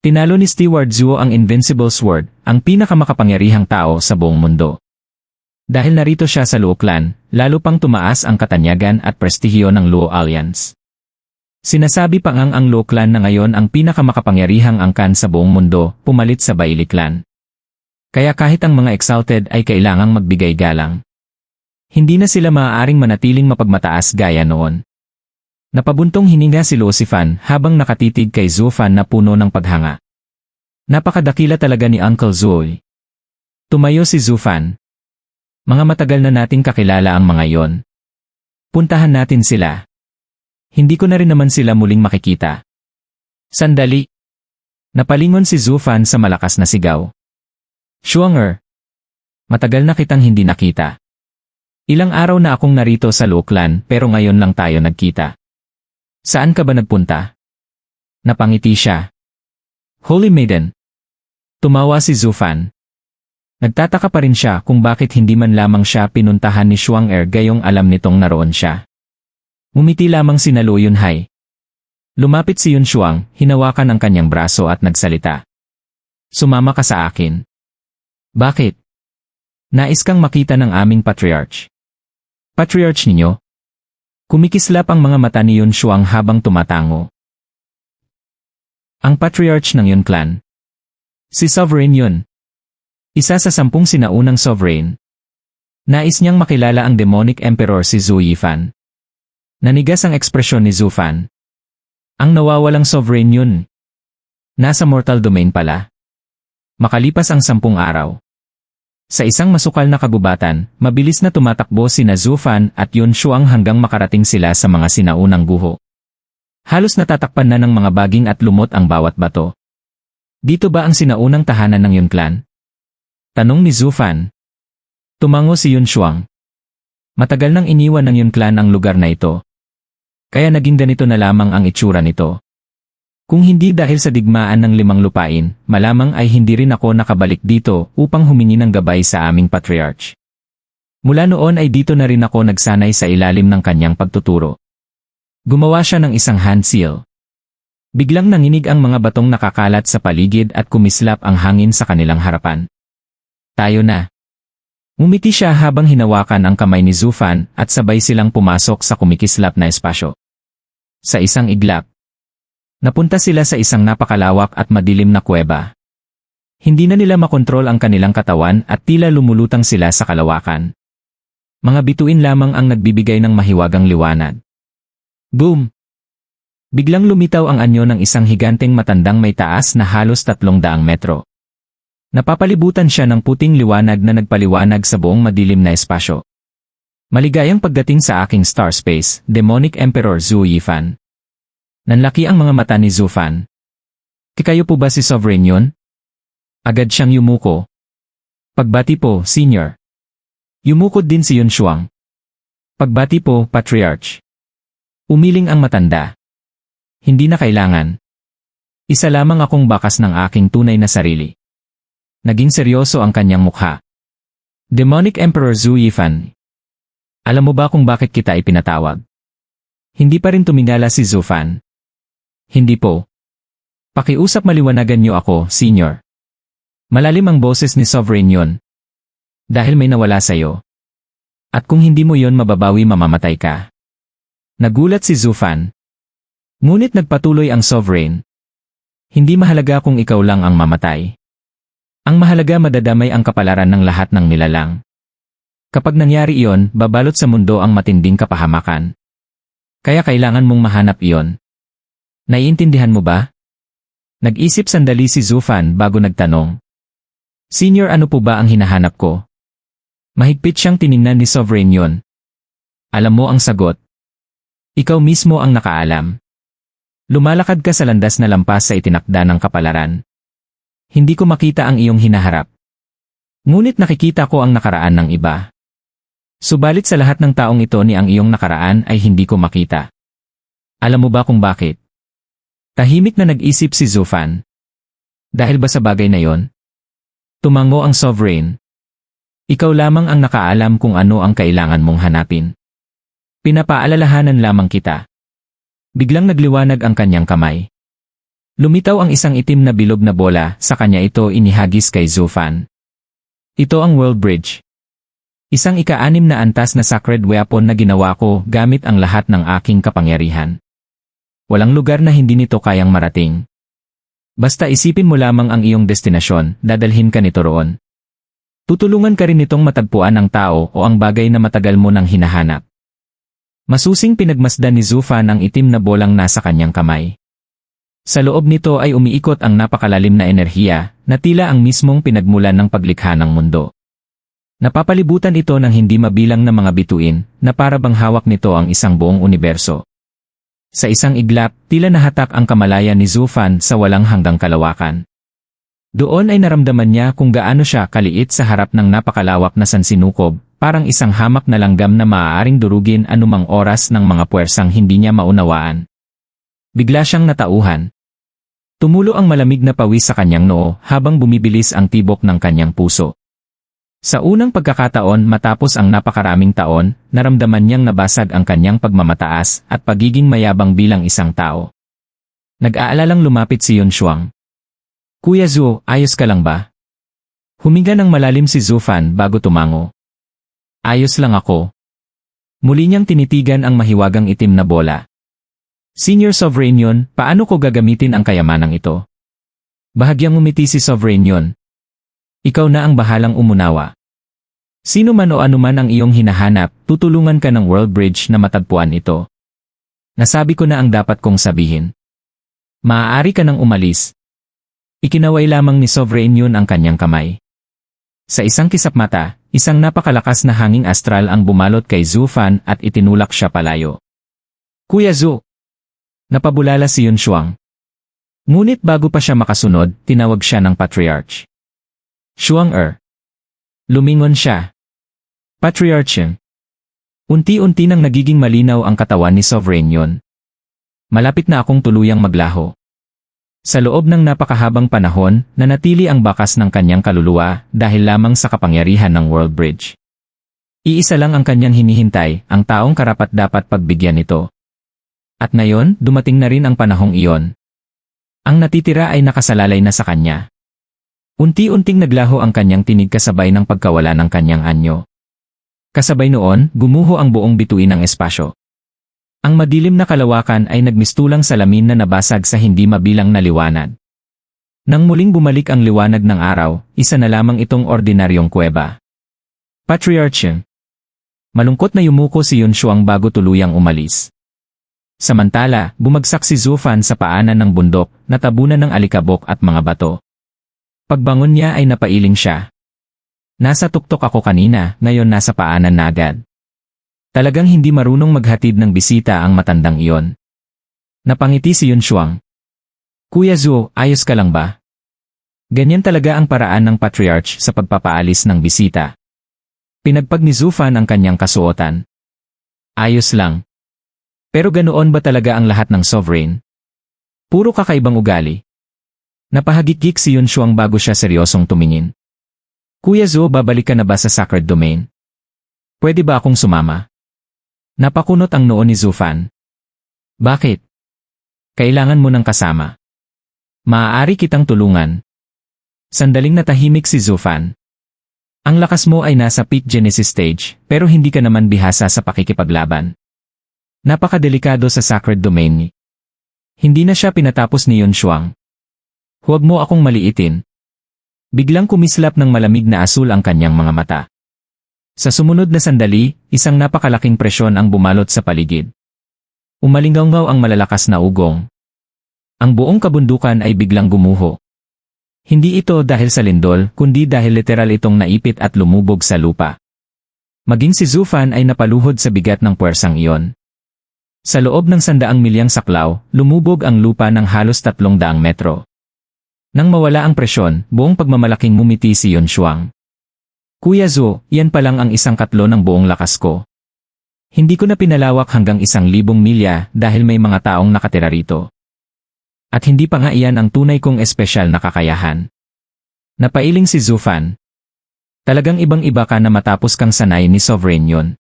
Tinalo ni Steward Zhu ang Invincible Sword, ang pinakamakapangyarihang tao sa buong mundo. Dahil narito siya sa Luo Clan, lalo pang tumaas ang katanyagan at prestihyo ng Luo Alliance. Sinasabi pa ngang ang Luo Clan na ngayon ang pinakamakapangyarihang angkan sa buong mundo, pumalit sa Baili Clan. Kaya kahit ang mga Exalted ay kailangang magbigay galang. Hindi na sila maaaring manatiling mapagmataas gaya noon. Napabuntong hininga si Luo Sifan habang nakatitig kay Zhu Fan na puno ng paghanga. Napakadakila talaga ni Uncle Zhu. Tumayo si Zhu Fan. Mga matagal na nating kakilala ang mga yon. Puntahan natin sila. Hindi ko na rin naman sila muling makikita. Sandali. Napalingon si Zhu Fan sa malakas na sigaw. Shuang-er, matagal na kitang hindi nakita. Ilang araw na akong narito sa Luoklan pero ngayon lang tayo nagkita. Saan ka ba nagpunta? Napangiti siya. Holy Maiden. Tumawa si Zufan. Nagtataka pa rin siya kung bakit hindi man lamang siya pinuntahan ni Shuang-er gayong alam nitong naroon siya. Ngumiti lamang si Luo Yunhai. Lumapit si Yun Shuang, hinawakan ang kanyang braso at nagsalita. Sumama ka sa akin. Bakit? Nais kang makita ng aming patriarch. Patriarch ninyo? Kumikislap ang mga mata ni Yun Shuang habang tumatango. Ang patriarch ng Yun clan. Si Sovereign Yun. Isa sa 10 sinaunang sovereign. Nais niyang makilala ang demonic emperor si Zhu Yifan. Nanigas ang ekspresyon ni Zufan. Ang nawawalang sovereign Yun. Nasa mortal domain pala. Makalipas ang 10 araw. Sa isang masukal na kagubatan, mabilis na tumatakbo sina Zufan at Yun Shuang hanggang makarating sila sa mga sinaunang guho. Halos natatakpan na ng mga baging at lumot ang bawat bato. Dito ba ang sinaunang tahanan ng Yun clan? Tanong ni Zufan. Tumango si Yun Shuang. Matagal nang iniwan ng Yun clan ang lugar na ito. Kaya naging ganito na lamang ang itsura nito. Kung hindi dahil sa digmaan ng 5 lupain, malamang ay hindi rin ako nakabalik dito upang humingi ng gabay sa aming patriarch. Mula noon ay dito na rin ako nagsanay sa ilalim ng kanyang pagtuturo. Gumawa siya ng isang hand seal. Biglang nanginig ang mga batong nakakalat sa paligid at kumislap ang hangin sa kanilang harapan. Tayo na. Ngumiti siya habang hinawakan ang kamay ni Zufan at sabay silang pumasok sa kumikislap na espasyo. Sa isang iglap, napunta sila sa isang napakalawak at madilim na kuweba. Hindi na nila makontrol ang kanilang katawan at tila lumulutang sila sa kalawakan. Mga bituin lamang ang nagbibigay ng mahiwagang liwanag. Boom! Biglang lumitaw ang anyo ng isang higanteng matandang may taas na halos 300 metro. Napapalibutan siya ng puting liwanag na nagpaliwanag sa buong madilim na espasyo. Maligayang pagdating sa aking star space, Demonic Emperor Zhu Yifan. Nanlaki ang mga mata ni Zufan. Kayo po ba si Sovereign Yun? Agad siyang yumuko. Pagbati po, Senior. Yumukod din si Yun Shuang. Pagbati po, Patriarch. Umiling ang matanda. Hindi na kailangan. Isa lamang akong bakas ng aking tunay na sarili. Naging seryoso ang kanyang mukha. Demonic Emperor Zhu Yifan. Alam mo ba kung bakit kita ipinatawag? Hindi pa rin tumingala si Zufan. Hindi po. Pakiusap maliwanagan niyo ako, Senior. Malalim ang boses ni Sovereign Yun. Dahil may nawala sa'yo. At kung hindi mo yon mababawi mamamatay ka. Nagulat si Zufan. Ngunit nagpatuloy ang Sovereign. Hindi mahalaga kung ikaw lang ang mamatay. Ang mahalaga madadamay ang kapalaran ng lahat ng nilalang. Kapag nangyari iyon, babalot sa mundo ang matinding kapahamakan. Kaya kailangan mong mahanap iyon. Naiintindihan mo ba? Nag-isip sandali si Zufan bago nagtanong. Senior, ano po ba ang hinahanap ko? Mahigpit siyang tiningnan ni Sovereign Yun. Alam mo ang sagot. Ikaw mismo ang nakaalam. Lumalakad ka sa landas na lampas sa itinakda ng kapalaran. Hindi ko makita ang iyong hinaharap. Ngunit nakikita ko ang nakaraan ng iba. Subalit sa lahat ng taong ito ni ang iyong nakaraan ay hindi ko makita. Alam mo ba kung bakit? Tahimik na nag-isip si Zufan. Dahil ba sa bagay na yon? Tumango ang Sovereign. Ikaw lamang ang nakaalam kung ano ang kailangan mong hanapin. Pinapaalalahanan lamang kita. Biglang nagliwanag ang kanyang kamay. Lumitaw ang isang itim na bilog na bola, sa kanya ito inihagis kay Zufan. Ito ang World Bridge. Isang ika-6 na antas na sacred weapon na ginawa ko gamit ang lahat ng aking kapangyarihan. Walang lugar na hindi nito kayang marating. Basta isipin mo lamang ang iyong destinasyon, dadalhin ka nito roon. Tutulungan ka rin nitong matagpuan ang tao o ang bagay na matagal mo nang hinahanap. Masusing pinagmasdan ni Zufan ang itim na bolang nasa kanyang kamay. Sa loob nito ay umiikot ang napakalalim na enerhiya na tila ang mismong pinagmulan ng paglikha ng mundo. Napapalibutan ito ng hindi mabilang na mga bituin na para bang hawak nito ang isang buong universo. Sa isang iglap, tila nahatak ang kamalayan ni Zufan sa walang hanggang kalawakan. Doon ay naramdaman niya kung gaano siya kaliit sa harap ng napakalawak na sansinukob, parang isang hamak na langgam na maaaring durugin anumang oras ng mga puwersang hindi niya maunawaan. Bigla siyang natauhan. Tumulo ang malamig na pawis sa kanyang noo habang bumibilis ang tibok ng kanyang puso. Sa unang pagkakataon matapos ang napakaraming taon, naramdaman niyang nabasag ang kanyang pagmamataas at pagiging mayabang bilang isang tao. Nag-aalalang lumapit si Yunshuang. Kuya Zhu, ayos ka lang ba? Huminga ng malalim si Zufan bago tumango. Ayos lang ako. Muli niyang tinitigan ang mahiwagang itim na bola. Senior Sovereign, paano ko gagamitin ang kayamanang ito? Bahagyang umiti si Sovereign. Ikaw na ang bahalang umunawa. Sino man o anuman ang iyong hinahanap, tutulungan ka ng World Bridge na matagpuan ito. Nasabi ko na ang dapat kong sabihin. Maaari ka nang umalis. Ikinaway lamang ni Sovereign ang kanyang kamay. Sa isang kisap mata, isang napakalakas na hanging astral ang bumalot kay Zufan at itinulak siya palayo. Kuya Zhu! Napabulala si Yunshuang. Ngunit bago pa siya makasunod, tinawag siya ng Patriarch. Shuang-er. Lumingon siya. Patriarch. Unti-unti nang nagiging malinaw ang katawan ni Sovereign. Malapit na akong tuluyang maglaho. Sa loob ng napakahabang panahon, nanatili ang bakas ng kanyang kaluluwa dahil lamang sa kapangyarihan ng World Bridge. Iisa lang ang kanyang hinihintay, ang taong karapat-dapat pagbigyan nito. At ngayon, dumating na rin ang panahong iyon. Ang natitira ay nakasalalay na sa kanya. Unti-unting naglaho ang kanyang tinig kasabay ng pagkawala ng kanyang anyo. Kasabay noon, gumuho ang buong bituin ng espasyo. Ang madilim na kalawakan ay nagmistulang salamin na nabasag sa hindi mabilang na liwanag. Nang muling bumalik ang liwanag ng araw, isa na lamang itong ordinaryong kuweba. Patriarch. Malungkot na yumuko si Yunshuang bago tuluyang umalis. Samantala, bumagsak si Zufan sa paanan ng bundok, natabunan ng alikabok at mga bato. Pagbangon niya ay napailing siya. Nasa tuktok ako kanina, ngayon nasa paanan na agad. Talagang hindi marunong maghatid ng bisita ang matandang iyon. Napangiti si Yunshuang. Kuya Zhu, ayos ka lang ba? Ganyan talaga ang paraan ng Patriarch sa pagpapaalis ng bisita. Pinagpag ni Zufan ang kanyang kasuotan. Ayos lang. Pero ganoon ba talaga ang lahat ng Sovereign? Puro kakaibang ugali. Napahagikik si Yunshuang bago siya seryosong tumingin. Kuya Zhu, babalik ka na ba sa Sacred Domain? Pwede ba akong sumama? Napakunot ang noo ni Zufan. Bakit? Kailangan mo ng kasama. Maaari kitang tulungan. Sandaling natahimik si Zufan. Ang lakas mo ay nasa peak Genesis stage, pero hindi ka naman bihasa sa pakikipaglaban. Napakadelikado sa Sacred Domain. Hindi na siya pinatapos ni Yunshuang. Huwag mo akong maliitin. Biglang kumislap ng malamig na asul ang kanyang mga mata. Sa sumunod na sandali, isang napakalaking presyon ang bumalot sa paligid. Umalingaw ang malalakas na ugong. Ang buong kabundukan ay biglang gumuho. Hindi ito dahil sa lindol, kundi dahil literal itong naipit at lumubog sa lupa. Maging si Zufan ay napaluhod sa bigat ng puwersang iyon. Sa loob ng 100 milyang saklaw, lumubog ang lupa ng halos 300 metro. Nang mawala ang presyon, buong pagmamalaking ngumiti si Yunshuang. Kuya Zhu, yan pa lang ang 1/4 ng buong lakas ko. Hindi ko na pinalawak hanggang 1,000 milya dahil may mga taong nakatira rito. At hindi pa nga iyan ang tunay kong espesyal na kakayahan. Napailing si Zufan. Talagang ibang-iba ka na matapos kang sanay ni Sovereign.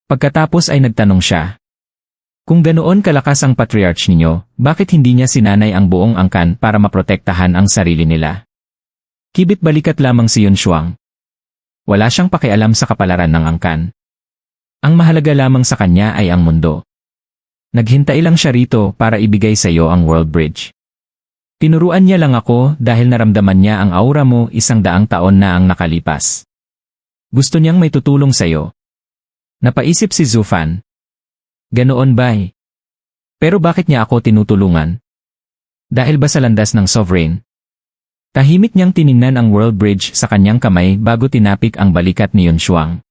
Pagkatapos ay nagtanong siya. Kung ganoon kalakas ang Patriarch ninyo, bakit hindi niya sinanay ang buong angkan para maprotektahan ang sarili nila? Kibit balikat lamang si Yunshuang. Wala siyang pakialam sa kapalaran ng angkan. Ang mahalaga lamang sa kanya ay ang mundo. Naghintay lang siya rito para ibigay sa iyo ang World Bridge. Tinuruan niya lang ako dahil naramdaman niya ang aura mo 100 taon na ang nakalipas. Gusto niyang may tutulong sa iyo. Napaisip si Zufan. Ganoon ba? Pero bakit niya ako tinutulungan? Dahil ba sa landas ng Sovereign? Tahimik niyang tiningnan ang World Bridge sa kanyang kamay bago tinapik ang balikat ni Yunshuang.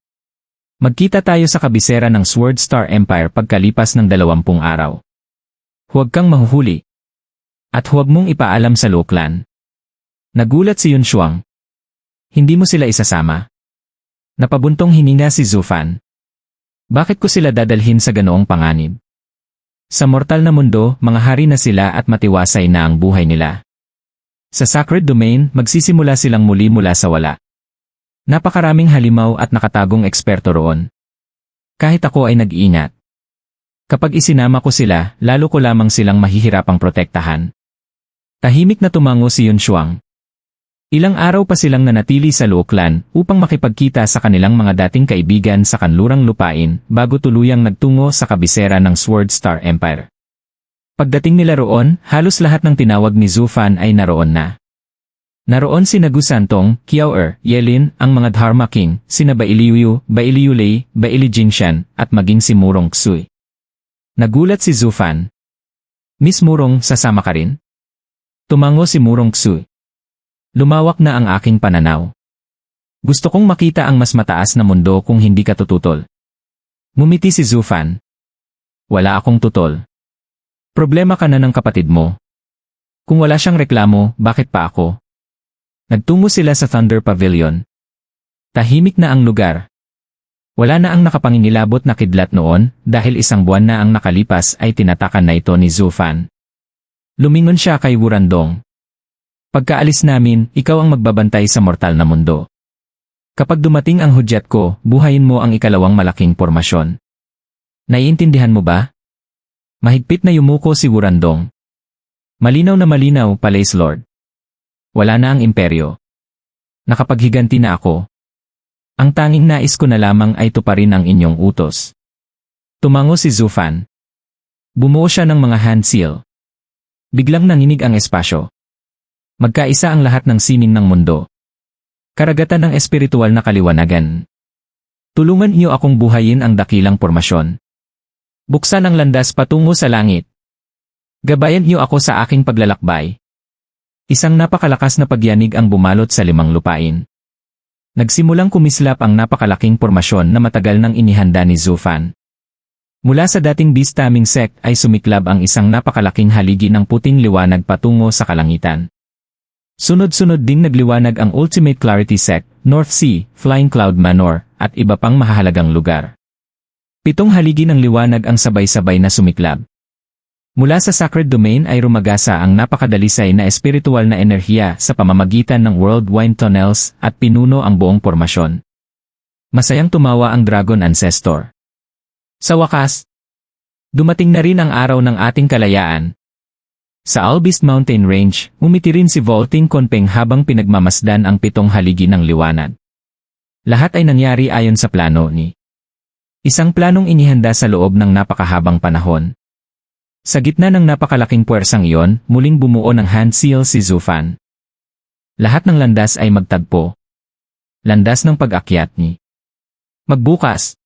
Magkita tayo sa kabisera ng Sword Star Empire pagkalipas ng 20 araw. Huwag kang mahuhuli. At huwag mong ipaalam sa Luklan. Nagulat si Yun Shuang. Hindi mo sila isasama? Napabuntong hininga si Zufan. Bakit ko sila dadalhin sa ganoong panganib? Sa mortal na mundo, mga hari na sila at matiwasay na ang buhay nila. Sa Sacred Domain, magsisimula silang muli mula sa wala. Napakaraming halimaw at nakatagong eksperto roon. Kahit ako ay nag-iingat. Kapag isinama ko sila, lalo ko lamang silang mahihirapang protektahan. Tahimik na tumango si Yun Shuang. Ilang araw pa silang nanatili sa Luo Clan upang makipagkita sa kanilang mga dating kaibigan sa kanlurang lupain bago tuluyang nagtungo sa kabisera ng Sword Star Empire. Pagdating nila roon, halos lahat ng tinawag ni Zufan ay naroon na. Naroon si Nagu Santong, Kiao Yelin, ang mga Dharma King, sina Bailiuyu, Bailiulei, Baili Jingshan, at maging si Murong Xui. Nagulat si Zufan. Miss Murong, sasama ka rin? Tumango si Murong Xui. Lumawak na ang aking pananaw. Gusto kong makita ang mas mataas na mundo kung hindi ka tututol. Ngumiti si Zufan. Wala akong tutol. Problema ka na ng kapatid mo. Kung wala siyang reklamo, bakit pa ako? Nagtungo sila sa Thunder Pavilion. Tahimik na ang lugar. Wala na ang nakapangingilabot na kidlat noon dahil isang buwan na ang nakalipas ay tinatakan na ito ni Zufan. Lumingon siya kay Wurandong. Pagkaalis namin, ikaw ang magbabantay sa mortal na mundo. Kapag dumating ang hudyat ko, buhayin mo ang ikalawang malaking pormasyon. Naiintindihan mo ba? Mahigpit na yumuko si Wurandong. Malinaw na malinaw, Palace Lord. Wala na ang imperyo. Nakapaghiganti na ako. Ang tanging nais ko na lamang ay tuparin ang inyong utos. Tumango si Zufan. Bumuo siya ng mga hand seal. Biglang nanginig ang espasyo. Magkaisa ang lahat ng sining ng mundo. Karagatan ng espiritual na kaliwanagan. Tulungan niyo akong buhayin ang dakilang pormasyon. Buksan ang landas patungo sa langit. Gabayan niyo ako sa aking paglalakbay. Isang napakalakas na pagyanig ang bumalot sa 5 lupain. Nagsimulang kumislap ang napakalaking pormasyon na matagal nang inihanda ni Zufan. Mula sa dating Beastaming Sect ay sumiklab ang isang napakalaking haligi ng puting liwanag patungo sa kalangitan. Sunod-sunod ding nagliwanag ang Ultimate Clarity Sect, North Sea, Flying Cloud Manor, at iba pang mahahalagang lugar. 7 haligi ng liwanag ang sabay-sabay na sumiklab. Mula sa Sacred Domain ay rumagasa ang napakadalisay na espiritual na enerhiya sa pamamagitan ng World Wind Tunnels at pinuno ang buong pormasyon. Masayang tumawa ang Dragon Ancestor. Sa wakas, dumating na rin ang araw ng ating kalayaan. Sa Albist Mountain Range, umiti rin si Vaulting Konpeng habang pinagmamasdan ang 7 haligi ng liwanag. Lahat ay nangyari ayon sa plano ni. Isang planong inihanda sa loob ng napakahabang panahon. Sa gitna ng napakalaking puwersang iyon, muling bumuo ng hand seal si Zufan. Lahat ng landas ay magtagpo. Landas ng pag-akyat ni. Magbukas.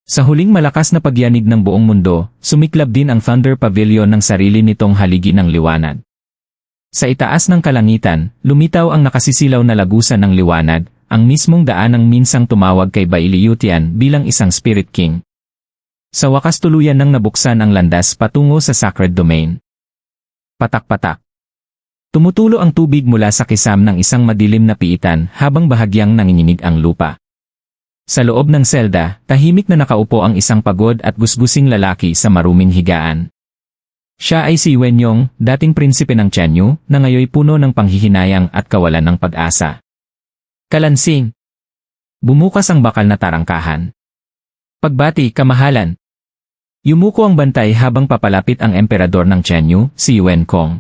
Sa huling malakas na pagyanig ng buong mundo, sumiklab din ang Thunder Pavilion ng sarili nitong haligi ng liwanag. Sa itaas ng kalangitan, lumitaw ang nakasisilaw na lagusan ng liwanag, ang mismong daanang minsang tumawag kay Bailiu Tian bilang isang Spirit King. Sa wakas tuluyan nang nabuksan ang landas patungo sa Sacred Domain. Patak-patak. Tumutulo ang tubig mula sa kisam ng isang madilim na piitan habang bahagyang nanginginig ang lupa. Sa loob ng selda, tahimik na nakaupo ang isang pagod at gusgusing lalaki sa maruming higaan. Siya ay si Wenyong, dating prinsipe ng Tianyu, na ngayoy puno ng panghihinayang at kawalan ng pag-asa. Kalansing. Bumukas ang bakal na tarangkahan. Pagbati, kamahalan. Yumuko ang bantay habang papalapit ang emperador ng Tianyu, si Wenkong.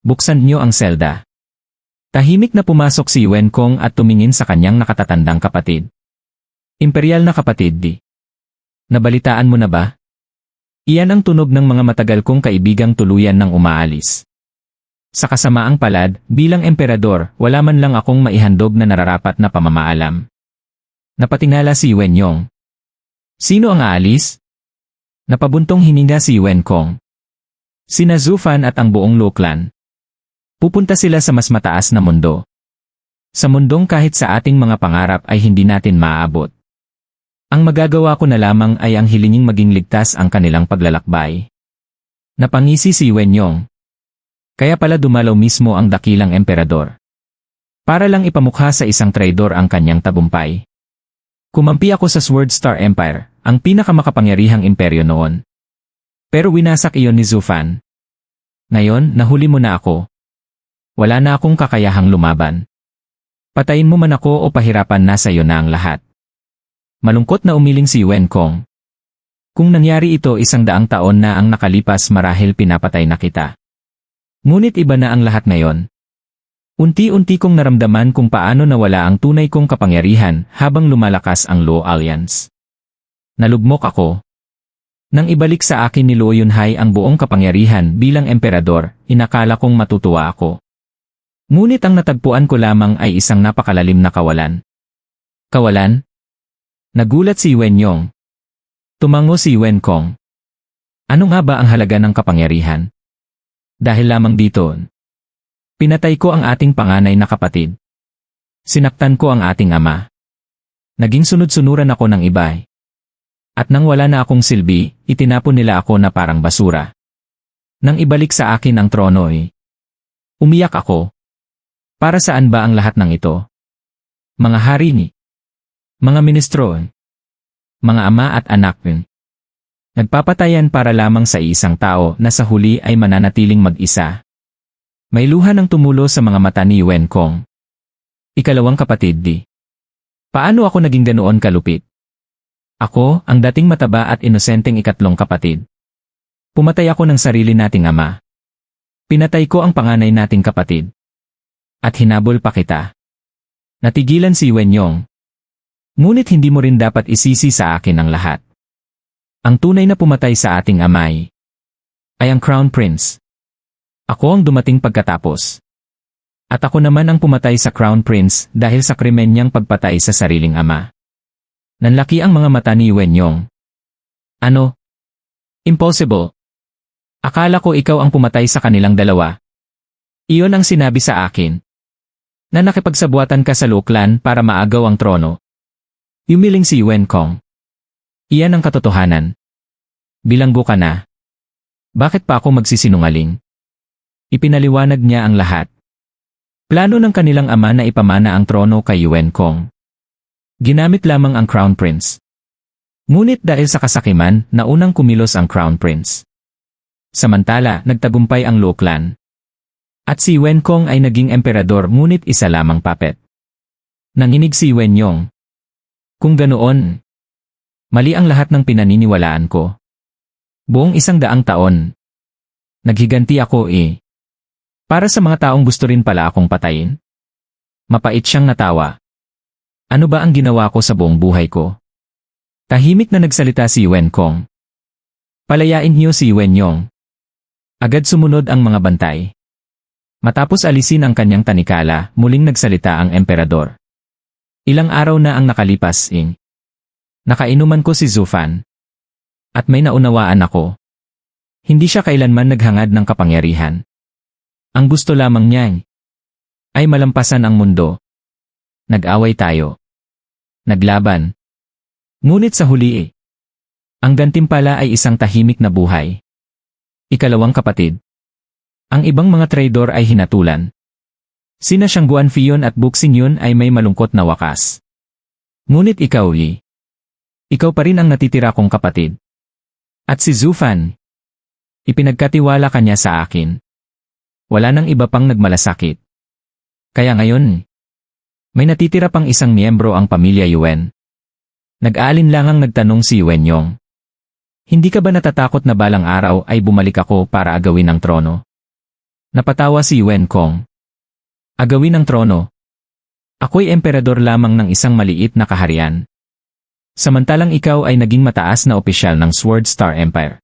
Buksan niyo ang selda. Tahimik na pumasok si Wenkong at tumingin sa kanyang nakatatandang kapatid. Imperial na kapatid di. Nabalitaan mo na ba? Iyan ang tunog ng mga matagal kong kaibigang tuluyan ng umaalis. Sa kasamaang palad, bilang emperador, wala man lang akong maihandog na nararapat na pamamaalam. Napatingala si Wenyong. Sino ang aalis? Napabuntong hininga si Wenkong. Sina Zufan at ang buong Luo Clan. Pupunta sila sa mas mataas na mundo. Sa mundong kahit sa ating mga pangarap ay hindi natin maaabot. Ang magagawa ko na lamang ay ang hilinging maging ligtas ang kanilang paglalakbay. Napangisi si Wenyong. Kaya pala dumalaw mismo ang dakilang emperador. Para lang ipamukha sa isang traidor ang kanyang tagumpay. Kumampi ako sa Sword Star Empire, ang pinakamakapangyarihang imperyo noon. Pero winasak iyon ni Zufan. Ngayon, nahuli mo na ako. Wala na akong kakayahang lumaban. Patayin mo man ako o pahirapan na sa iyo na ang lahat. Malungkot na umiling si Wen Kong. Kung nangyari ito 100 taon na ang nakalipas marahil pinapatay na kita. Ngunit iba na ang lahat ngayon. Unti-unti kong naramdaman kung paano nawala ang tunay kong kapangyarihan habang lumalakas ang Luo Alliance. Nalugmok ako. Nang ibalik sa akin ni Luo Yunhai ang buong kapangyarihan bilang emperador, inakala kong matutuwa ako. Ngunit ang natagpuan ko lamang ay isang napakalalim na kawalan. Kawalan? Nagulat si Wen Yong. Tumango si Wen Kong. Ano nga ba ang halaga ng kapangyarihan? Dahil lamang dito, pinatay ko ang ating panganay na kapatid. Sinaktan ko ang ating ama. Naging sunod-sunuran ako ng iba. At nang wala na akong silbi, itinapon nila ako na parang basura. Nang ibalik sa akin ang trono umiyak ako. Para saan ba ang lahat ng ito? Mga hari ni, mga ministro, mga ama at anak. Nagpapatayan para lamang sa isang tao na sa huli ay mananatiling mag-isa. May luha ng tumulo sa mga mata ni Wen Kong. Ikalawang kapatid di. Paano ako naging ganoon kalupit? Ako, ang dating mataba at inosenteng ikatlong kapatid. Pumatay ako ng sarili nating ama. Pinatay ko ang panganay nating kapatid. At hinabol pa kita. Natigilan si Wen Yong. Ngunit hindi mo rin dapat isisi sa akin ang lahat. Ang tunay na pumatay sa ating amay ay ang Crown Prince. Ako ang dumating pagkatapos. At ako naman ang pumatay sa Crown Prince dahil sa krimen niyang pagpatay sa sariling ama. Nanlaki ang mga mata ni Wen Yong. Ano? Impossible. Akala ko ikaw ang pumatay sa kanilang dalawa. Iyon ang sinabi sa akin. Na nakipagsabuatan ka sa Luo Clan para maagaw ang trono. Yumiling si Wen Kong. Iyan ang katotohanan. Bilanggo ka na. Bakit pa ako magsisinungaling? Ipinaliwanag niya ang lahat. Plano ng kanilang ama na ipamana ang trono kay Wen Kong. Ginamit lamang ang Crown Prince. Ngunit dahil sa kasakiman, naunang kumilos ang Crown Prince. Samantala, nagtagumpay ang Luo Clan. At si Wen Kong ay naging emperador ngunit isa lamang puppet. Nanginig si Wen Yong. Kung ganoon, mali ang lahat ng pinaniniwalaan ko. Buong 100 taon. Naghiganti ako Para sa mga taong gusto rin pala akong patayin. Mapait siyang natawa. Ano ba ang ginawa ko sa buong buhay ko? Tahimik na nagsalita si Wen Kong. Palayain niyo si Wen Yong. Agad sumunod ang mga bantay. Matapos alisin ang kanyang tanikala, muling nagsalita ang emperador. Ilang araw na ang nakalipas Nakainuman ko si Zufan. At may naunawaan ako. Hindi siya kailanman naghangad ng kapangyarihan. Ang gusto lamang niya ay malampasan ang mundo. Nag-away tayo. Naglaban. Ngunit sa huli ang gantimpala ay isang tahimik na buhay. Ikalawang kapatid. Ang ibang mga traidor ay hinatulan. Sina Shangguan Fion at Buxing Yun ay may malungkot na wakas. Ngunit ikaw ikaw pa rin ang natitira kong kapatid. At si Zufan, ipinagkatiwala kanya sa akin. Wala nang iba pang nagmalasakit. Kaya ngayon, may natitira pang isang miyembro ang pamilya Yuan. Nag-aalinlangang nagtanong si Wen Yong. Hindi ka ba natatakot na balang araw ay bumalik ako para agawin ang trono? Napatawa si Wen Kong. Agawin ang trono? Ako'y emperador lamang ng isang maliit na kaharian. Samantalang ikaw ay naging mataas na opisyal ng Sword Star Empire.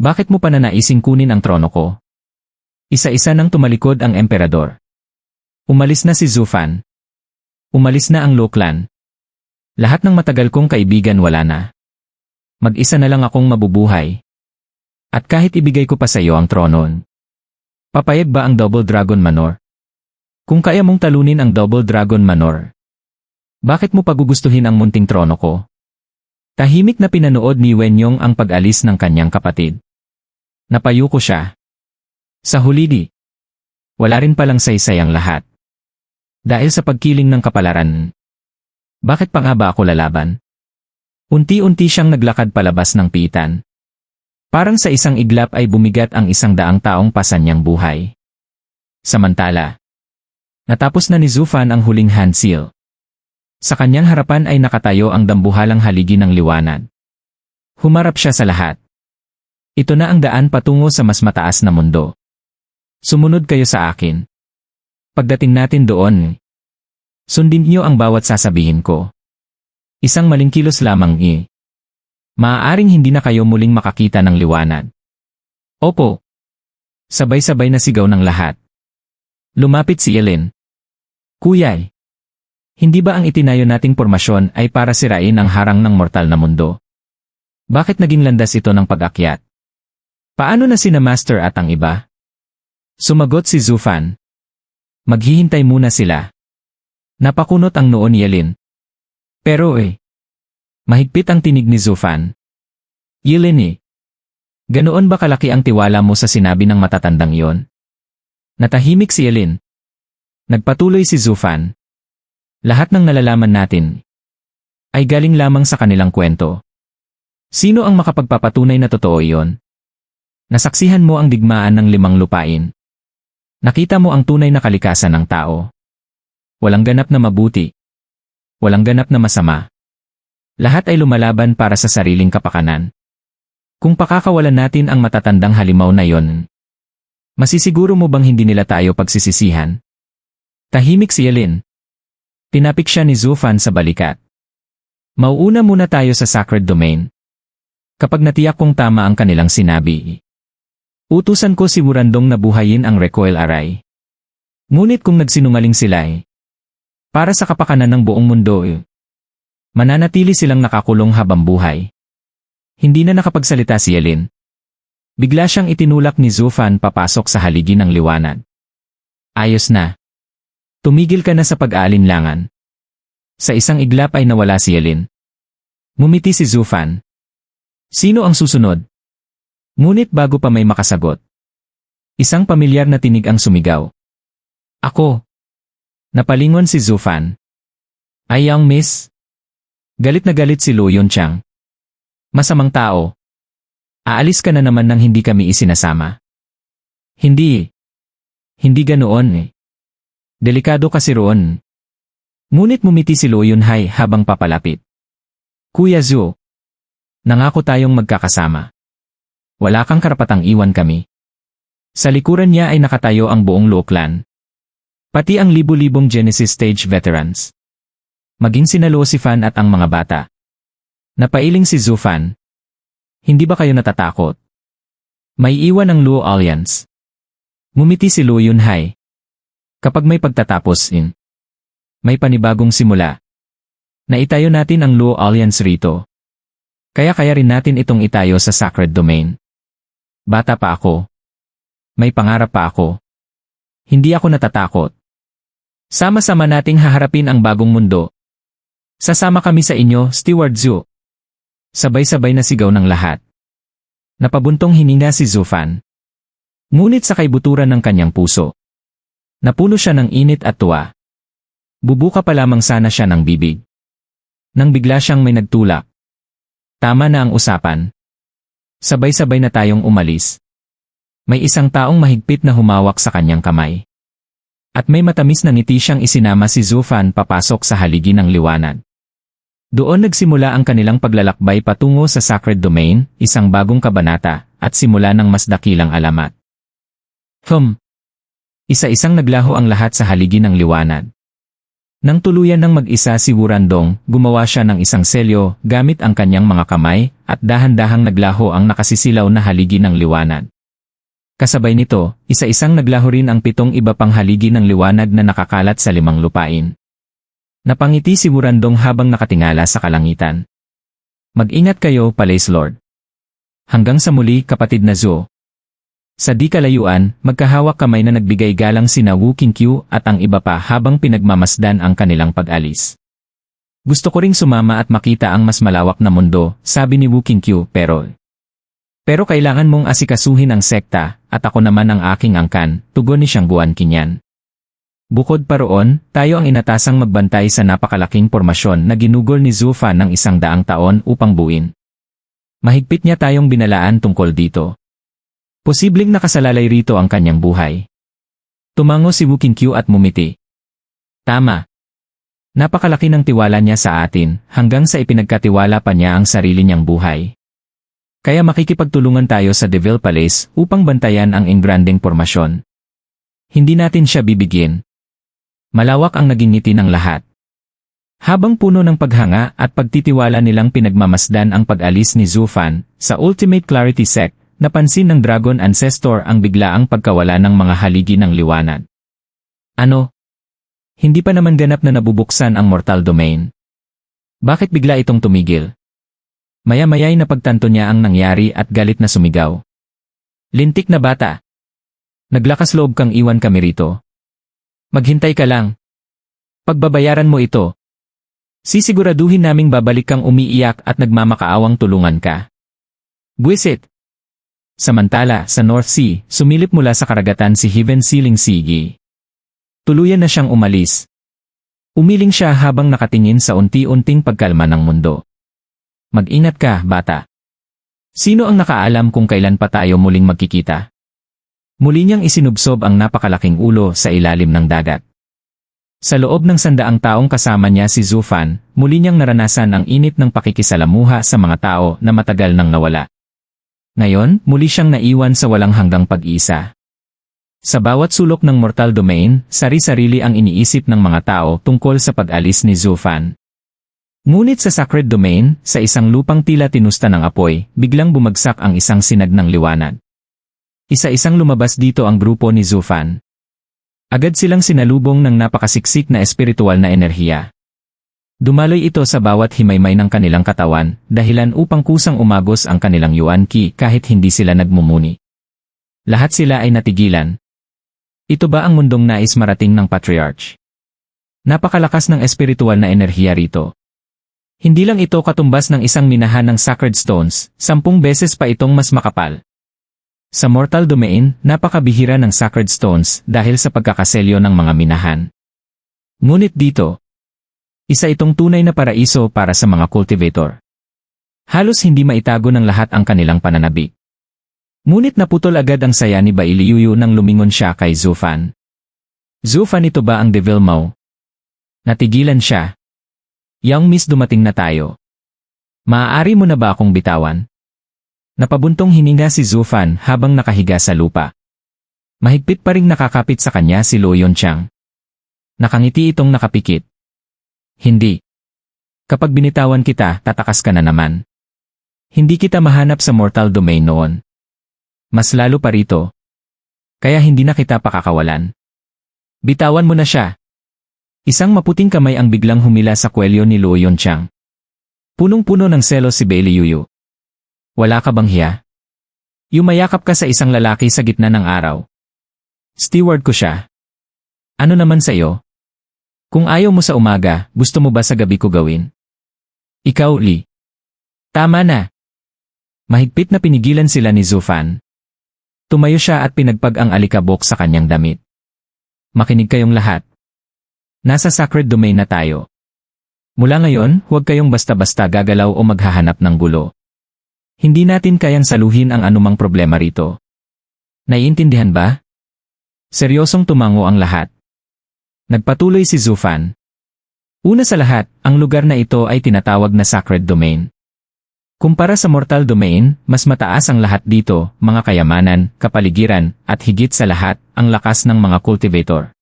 Bakit mo pa nanaising kunin ang trono ko? Isa-isa nang tumalikod ang emperador. Umalis na si Zufan. Umalis na ang Luo Clan. Lahat ng matagal kong kaibigan wala na. Mag-isa na lang akong mabubuhay. At kahit ibigay ko pa sa iyo ang trono, papayag ba ang Double Dragon Manor? Kung kaya mong talunin ang Double Dragon Manor, bakit mo pagugustuhin ang munting trono ko? Tahimik na pinanood ni Wen Yong ang pag-alis ng kanyang kapatid. Napayuko siya. Sa huli Wala rin palang saysay ang lahat. Dahil sa pagkiling ng kapalaran. Bakit pa nga ba ako lalaban? Unti-unti siyang naglakad palabas ng piitan. Parang sa isang iglap ay bumigat ang 100 taong pasan niyang buhay. Samantala, natapos na ni Zufan ang huling hand seal. Sa kanyang harapan ay nakatayo ang dambuhalang haligi ng liwanag. Humarap siya sa lahat. Ito na ang daan patungo sa mas mataas na mundo. Sumunod kayo sa akin. Pagdating natin doon, sundin niyo ang bawat sasabihin ko. Isang maling kilos lamang maaaring hindi na kayo muling makakita ng liwanag. Opo. Sabay-sabay na sigaw ng lahat. Lumapit si Ellen. Kuya, hindi ba ang itinayo nating pormasyon ay para sirain ang harang ng mortal na mundo? Bakit naging landas ito ng pag-akyat? Paano na sina Master at ang iba? Sumagot si Zufan. Maghihintay muna sila. Napakunot ang noo ni Ellen. Pero mahigpit ang tinig ni Zufan. Ellen ganoon ba kalaki ang tiwala mo sa sinabi ng matatandang iyon? Natahimik si Ellen. Nagpatuloy si Zufan. Lahat ng nalalaman natin ay galing lamang sa kanilang kwento. Sino ang makapagpapatunay na totoo iyon? Nasaksihan mo ang digmaan ng 5 lupain. Nakita mo ang tunay na kalikasan ng tao. Walang ganap na mabuti. Walang ganap na masama. Lahat ay lumalaban para sa sariling kapakanan. Kung pakakawalan natin ang matatandang halimaw na yon, masisiguro mo bang hindi nila tayo pagsisisihan? Tahimik si Ellen. Tinapik siya ni Zufan sa balikat. Mauuna muna tayo sa sacred domain. Kapag natiyak kong tama ang kanilang sinabi, utusan ko si Wurandong na buhayin ang recoil array. Ngunit kung nagsinungaling sila para sa kapakanan ng buong mundo mananatili silang nakakulong habang buhay. Hindi na nakapagsalita si Ellen. Bigla siyang itinulak ni Zufan papasok sa haligi ng liwanag. Ayos na. Tumigil ka na sa pag-aalinlangan. Sa isang iglap ay nawala si Ellen. Ngumiti si Zufan. Sino ang susunod? Ngunit bago pa may makasagot, isang pamilyar na tinig ang sumigaw. Ako. Napalingon si Zufan. Ay young miss. Galit na galit si Lu Yunchang. Masamang tao. Aalis ka na naman nang hindi kami isinasama. Hindi. Hindi ganoon Delikado kasi roon. Ngunit mumiti si Lu Yunhai habang papalapit. Kuya Zhu. Nangako tayong magkakasama. Wala kang karapatang iwan kami. Sa likuran niya ay nakatayo ang buong Luo clan. Pati ang libu-libong Genesis stage veterans. Maging sina Luo Sifan at ang mga bata. Napailing si Zufan. Hindi ba kayo natatakot? May iwan ang Luo Alliance. Ngumiti si Lu Yunhai. Kapag may pagtatapos may panibagong simula. Naitayo natin ang Luo Alliance rito. Kaya rin natin itong itayo sa sacred domain. Bata pa ako. May pangarap pa ako. Hindi ako natatakot. Sama-sama nating haharapin ang bagong mundo. Sasama kami sa inyo, Steward Zhu. Sabay-sabay na sigaw ng lahat. Napabuntong hininga si Zufan. Ngunit sa kaibuturan ng kanyang puso, napuno siya ng init at tuwa. Bubuka pa lamang sana siya ng bibig. Nang bigla siyang may nagtulak. Tama na ang usapan. Sabay-sabay na tayong umalis. May isang taong mahigpit na humawak sa kanyang kamay. At may matamis na ngiti siyang isinama si Zufan papasok sa haligi ng liwanag. Doon nagsimula ang kanilang paglalakbay patungo sa sacred domain, isang bagong kabanata, at simula ng mas dakilang alamat. Isa-isang naglaho ang lahat sa haligi ng liwanag. Nang tuluyan ng mag-isa si Wurandong, gumawa siya ng isang selyo gamit ang kanyang mga kamay, at dahan-dahang naglaho ang nakasisilaw na haligi ng liwanag. Kasabay nito, isa-isang naglaho rin ang 7 iba pang haligi ng liwanag na nakakalat sa 5 lupain. Napangiti si Wurandong habang nakatingala sa kalangitan. Mag-ingat kayo, Palace Lord. Hanggang sa muli, kapatid na Zhu. Sa di kalayuan, magkahawak kamay na nagbigay galang sina Wu Qingqiu at ang iba pa habang pinagmamasdan ang kanilang pag-alis. Gusto ko ring sumama at makita ang mas malawak na mundo, sabi ni Wu Qingqiu, pero Pero kailangan mong asikasuhin ang sekta, at ako naman ang aking angkan, tugon ni Shangguan Kinyan. Bukod pa roon, tayo ang inatasang magbantay sa napakalaking pormasyon na ginugol ni Zufan ng 100 taon upang buuin. Mahigpit niya tayong binalaan tungkol dito. Posibleng nakasalalay rito ang kanyang buhay. Tumango si Wu Qinkyu at mumiti. Tama. Napakalaki ng tiwala niya sa atin, hanggang sa ipinagkatiwala pa niya ang sarili niyang buhay. Kaya makikipagtulungan tayo sa Devil Palace upang bantayan ang engranding pormasyon. Hindi natin siya bibigyan. Malawak ang naging ngiti ng lahat. Habang puno ng paghanga at pagtitiwala nilang pinagmamasdan ang pag-alis ni Zufan sa Ultimate Clarity Sect, napansin ng Dragon Ancestor ang biglaang pagkawala ng mga haligi ng liwanag. Ano? Hindi pa naman ganap na nabubuksan ang Mortal Domain. Bakit bigla itong tumigil? Maya-maya'y napagtanto niya ang nangyari at galit na sumigaw. Lintik na bata! Naglakas loob kang iwan kami rito. Maghintay ka lang. Pagbabayaran mo ito. Sisiguraduhin naming babalik kang umiiyak at nagmamakaawang tulungan ka. Buwisit! Samantala, sa North Sea, sumilip mula sa karagatan si Heaven Sealing Sigi. Tuluyan na siyang umalis. Umiling siya habang nakatingin sa unti-unting pagkalma ng mundo. Mag-ingat ka, bata. Sino ang nakaalam kung kailan pa tayo muling magkikita? Muli niyang isinubsob ang napakalaking ulo sa ilalim ng dagat. Sa loob ng 100 taong kasama niya si Zufan, muli niyang naranasan ang init ng pakikisalamuha sa mga tao na matagal nang nawala. Ngayon, muli siyang naiwan sa walang hanggang pag-iisa. Sa bawat sulok ng Mortal Domain, sari-sarili ang iniisip ng mga tao tungkol sa pag-alis ni Zufan. Ngunit sa Sacred Domain, sa isang lupang tila tinusta ng apoy, biglang bumagsak ang isang sinag ng liwanag. Isa-isang lumabas dito ang grupo ni Zufan. Agad silang sinalubong ng napakasiksik na espiritual na enerhiya. Dumaloy ito sa bawat himaymay ng kanilang katawan, dahilan upang kusang umagos ang kanilang Yuan Qi kahit hindi sila nagmumuni. Lahat sila ay natigilan. Ito ba ang mundong nais marating ng Patriarch? Napakalakas ng espiritual na enerhiya rito. Hindi lang ito katumbas ng isang minahan ng Sacred Stones, 10 beses pa itong mas makapal. Sa Mortal Domain, napakabihira ng Sacred Stones dahil sa pagkakaselyo ng mga minahan. Ngunit dito, isa itong tunay na paraiso para sa mga cultivator. Halos hindi maitago ng lahat ang kanilang pananabik. Ngunit naputol agad ang saya ni Bailiyuyu nang lumingon siya kay Zufan. Zufan, ito ba ang Devil Mao? Natigilan siya. Young Miss, dumating na tayo. Maaari mo na ba akong bitawan? Napabuntong hininga si Zufan habang nakahiga sa lupa. Mahigpit pa ring nakakapit sa kanya si Lo Yonchang. Nakangiti itong nakapikit. Hindi. Kapag binitawan kita, tatakas ka na naman. Hindi kita mahanap sa Mortal Domain noon. Mas lalo pa rito. Kaya hindi na kita pakakawalan. Bitawan mo na siya. Isang maputing kamay ang biglang humila sa kwelyo ni Lo Yonchang. Punong-puno ng selos si Bailiyuyu. Wala ka bang hiya? Yumayakap ka sa isang lalaki sa gitna ng araw. Steward ko siya. Ano naman sa iyo? Kung ayaw mo sa umaga, gusto mo ba sa gabi ko gawin? Ikaw, Lee. Tama na. Mahigpit na pinigilan sila ni Zufan. Tumayo siya at pinagpag ang alikabok sa kanyang damit. Makinig kayong lahat. Nasa Sacred Domain na tayo. Mula ngayon, huwag kayong basta-basta gagalaw o maghahanap ng gulo. Hindi natin kayang saluhin ang anumang problema rito. Naiintindihan ba? Seryosong tumango ang lahat. Nagpatuloy si Zufan. Una sa lahat, ang lugar na ito ay tinatawag na Sacred Domain. Kumpara sa Mortal Domain, mas mataas ang lahat dito, mga kayamanan, kapaligiran, at higit sa lahat, ang lakas ng mga cultivator.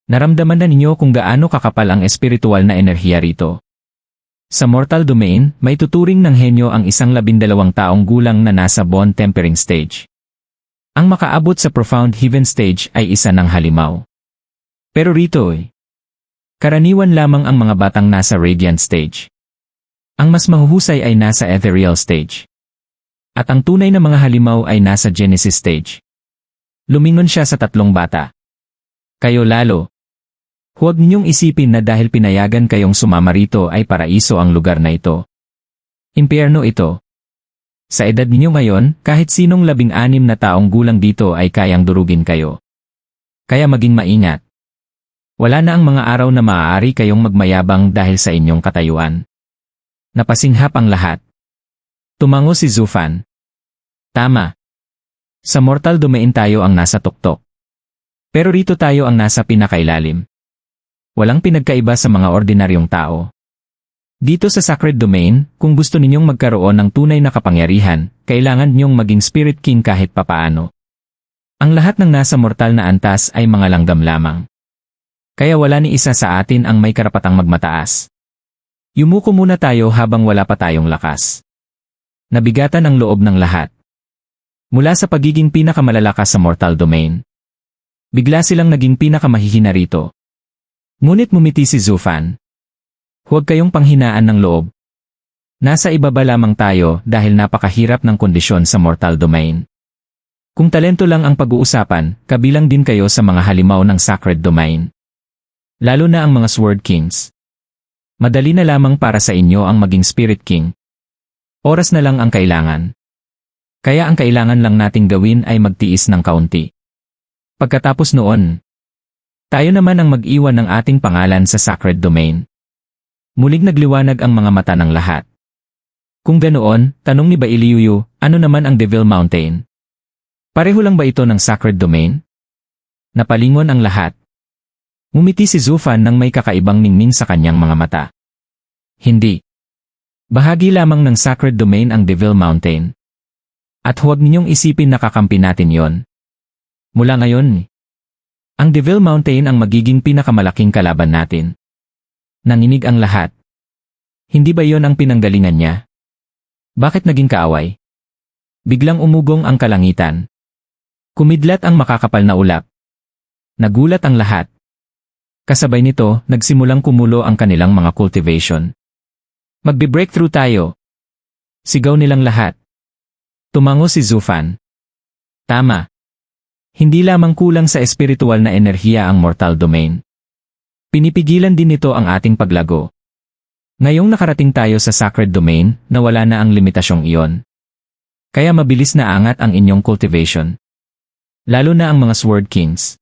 Naramdaman na ninyo kung gaano kakapal ang espiritual na enerhiya rito. Sa Mortal Domain, may tuturing ng henyo ang isang 12 taong gulang na nasa Bone Tempering Stage. Ang makaabot sa Profound Heaven Stage ay isa ng halimaw. Pero rito karaniwan lamang ang mga batang nasa Radiant Stage. Ang mas mahuhusay ay nasa Ethereal Stage. At ang tunay na mga halimaw ay nasa Genesis Stage. Lumingon siya sa 3 bata. Kayo lalo. Huwag ninyong isipin na dahil pinayagan kayong sumama rito ay paraiso ang lugar na ito. Impyerno ito. Sa edad ninyo ngayon, kahit sinong 16 na taong gulang dito ay kayang durugin kayo. Kaya maging maingat. Wala na ang mga araw na maaari kayong magmayabang dahil sa inyong katayuan. Napasinghap ang lahat. Tumango si Zufan. Tama. Sa mortal domain tayo ang nasa tuktok. Pero rito tayo ang nasa pinakailalim. Walang pinagkaiba sa mga ordinaryong tao. Dito sa Sacred Domain, kung gusto ninyong magkaroon ng tunay na kapangyarihan, kailangan ninyong maging Spirit King kahit papaano. Ang lahat ng nasa mortal na antas ay mga langgam lamang. Kaya wala ni isa sa atin ang may karapatang magmataas. Yumuko muna tayo habang wala pa tayong lakas. Nabigatan ang loob ng lahat. Mula sa pagiging pinakamalalakas sa mortal domain, bigla silang naging pinakamahihina rito. Ngunit mumiti si Zufan. Huwag kayong panghinaan ng loob. Nasa ibaba lamang tayo dahil napakahirap ng kondisyon sa mortal domain. Kung talento lang ang pag-uusapan, kabilang din kayo sa mga halimaw ng Sacred Domain. Lalo na ang mga Sword Kings. Madali na lamang para sa inyo ang maging Spirit King. Oras na lang ang kailangan. Kaya ang kailangan lang nating gawin ay magtiis ng kaunti. Pagkatapos noon, tayo naman ang mag-iwan ng ating pangalan sa Sacred Domain. Muling nagliwanag ang mga mata ng lahat. Kung ganoon, tanong ni Bailiuyu, ano naman ang Devil Mountain? Pareho lang ba ito ng Sacred Domain? Napalingon ang lahat. Ngumiti si Zufan nang may kakaibang ningning sa kanyang mga mata. Hindi. Bahagi lamang ng Sacred Domain ang Devil Mountain. At huwag ninyong isipin na kakampi natin yon. Mula ngayon, ang Devil Mountain ang magiging pinakamalaking kalaban natin. Nanginig ang lahat. Hindi ba yon ang pinanggalingan niya? Bakit naging kaaway? Biglang umugong ang kalangitan. Kumidlat ang makakapal na ulap. Nagulat ang lahat. Kasabay nito, nagsimulang kumulo ang kanilang mga cultivation. Magbe-breakthrough tayo. Sigaw nilang lahat. Tumango si Zufan. Tama. Hindi lamang kulang sa espiritual na enerhiya ang mortal domain. Pinipigilan din nito ang ating paglago. Ngayong nakarating tayo sa Sacred Domain, nawala na ang limitasyong iyon. Kaya mabilis na angat ang inyong cultivation. Lalo na ang mga Sword Kings.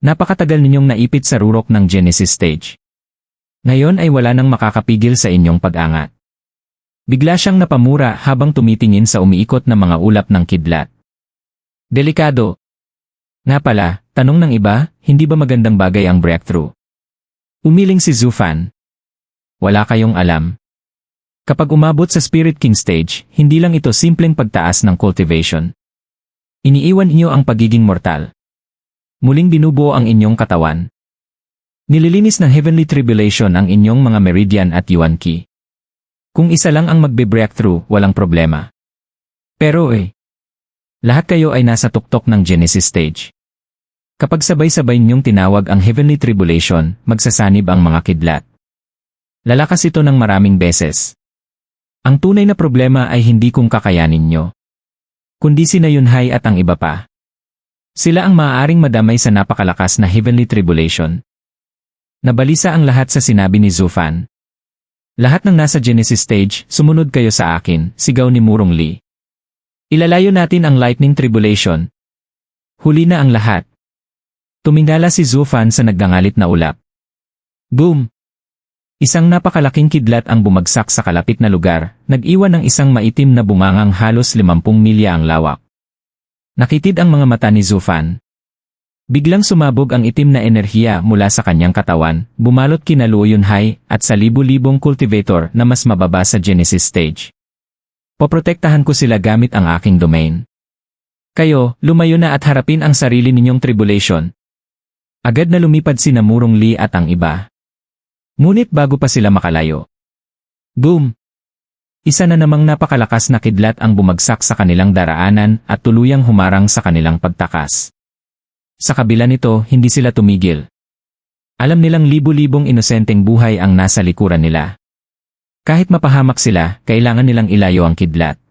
Napakatagal ninyong naipit sa rurok ng Genesis stage. Ngayon ay wala nang makakapigil sa inyong pag-angat. Bigla siyang napamura habang tumitingin sa umiikot na mga ulap ng kidlat. Delikado. Nga pala, tanong ng iba, hindi ba magandang bagay ang breakthrough? Umiling si Zufan. Wala kayong alam. Kapag umabot sa Spirit King stage, hindi lang ito simpleng pagtaas ng cultivation. Iniiwan niyo ang pagiging mortal. Muling binubuo ang inyong katawan. Nililinis ng Heavenly Tribulation ang inyong mga Meridian at Yuan Ki. Kung isa lang ang magbe-breakthrough, walang problema. Pero lahat kayo ay nasa tuktok ng Genesis stage. Kapag sabay-sabay ninyong tinawag ang Heavenly Tribulation, magsasanib ang mga kidlat. Lalakas ito ng maraming beses. Ang tunay na problema ay hindi kung kakayanin nyo, kundi sina Yunhai at ang iba pa. Sila ang maaaring madamay sa napakalakas na Heavenly Tribulation. Nabalisa ang lahat sa sinabi ni Zufan. Lahat ng nasa Genesis stage, sumunod kayo sa akin, sigaw ni Murong Lee. Ilalayo natin ang Lightning Tribulation. Huli na ang lahat. Tumingala si Zufan sa naggangalit na ulap. Boom! Isang napakalaking kidlat ang bumagsak sa kalapit na lugar, nag-iwan ng isang maitim na bungangang halos 50 milya ang lawak. Nakitid ang mga mata ni Zufan. Biglang sumabog ang itim na enerhiya mula sa kanyang katawan, bumalot kina Luo Yunhai at sa libu-libong cultivator na mas mababa sa Genesis stage. Poprotektahan ko sila gamit ang aking domain. Kayo, lumayo na at harapin ang sarili ninyong tribulation. Agad na lumipad sina Murong Lee at ang iba. Ngunit bago pa sila makalayo. Boom! Isa na namang napakalakas na kidlat ang bumagsak sa kanilang daraanan at tuluyang humarang sa kanilang pagtakas. Sa kabila nito, hindi sila tumigil. Alam nilang libu-libong inosenteng buhay ang nasa likuran nila. Kahit mapahamak sila, kailangan nilang ilayo ang kidlat.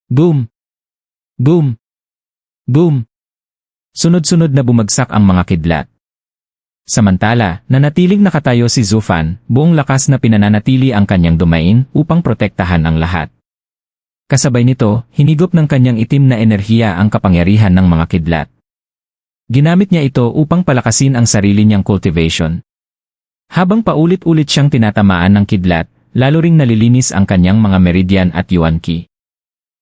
Boom! Boom! Boom! Sunod-sunod na bumagsak ang mga kidlat. Samantala, nanatiling nakatayo si Zufan, buong lakas na pinananatili ang kanyang domain upang protektahan ang lahat. Kasabay nito, hinigop ng kanyang itim na enerhiya ang kapangyarihan ng mga kidlat. Ginamit niya ito upang palakasin ang sarili niyang cultivation. Habang paulit-ulit siyang tinatamaan ng kidlat, lalo ring nalilinis ang kanyang mga meridian at yuan qi.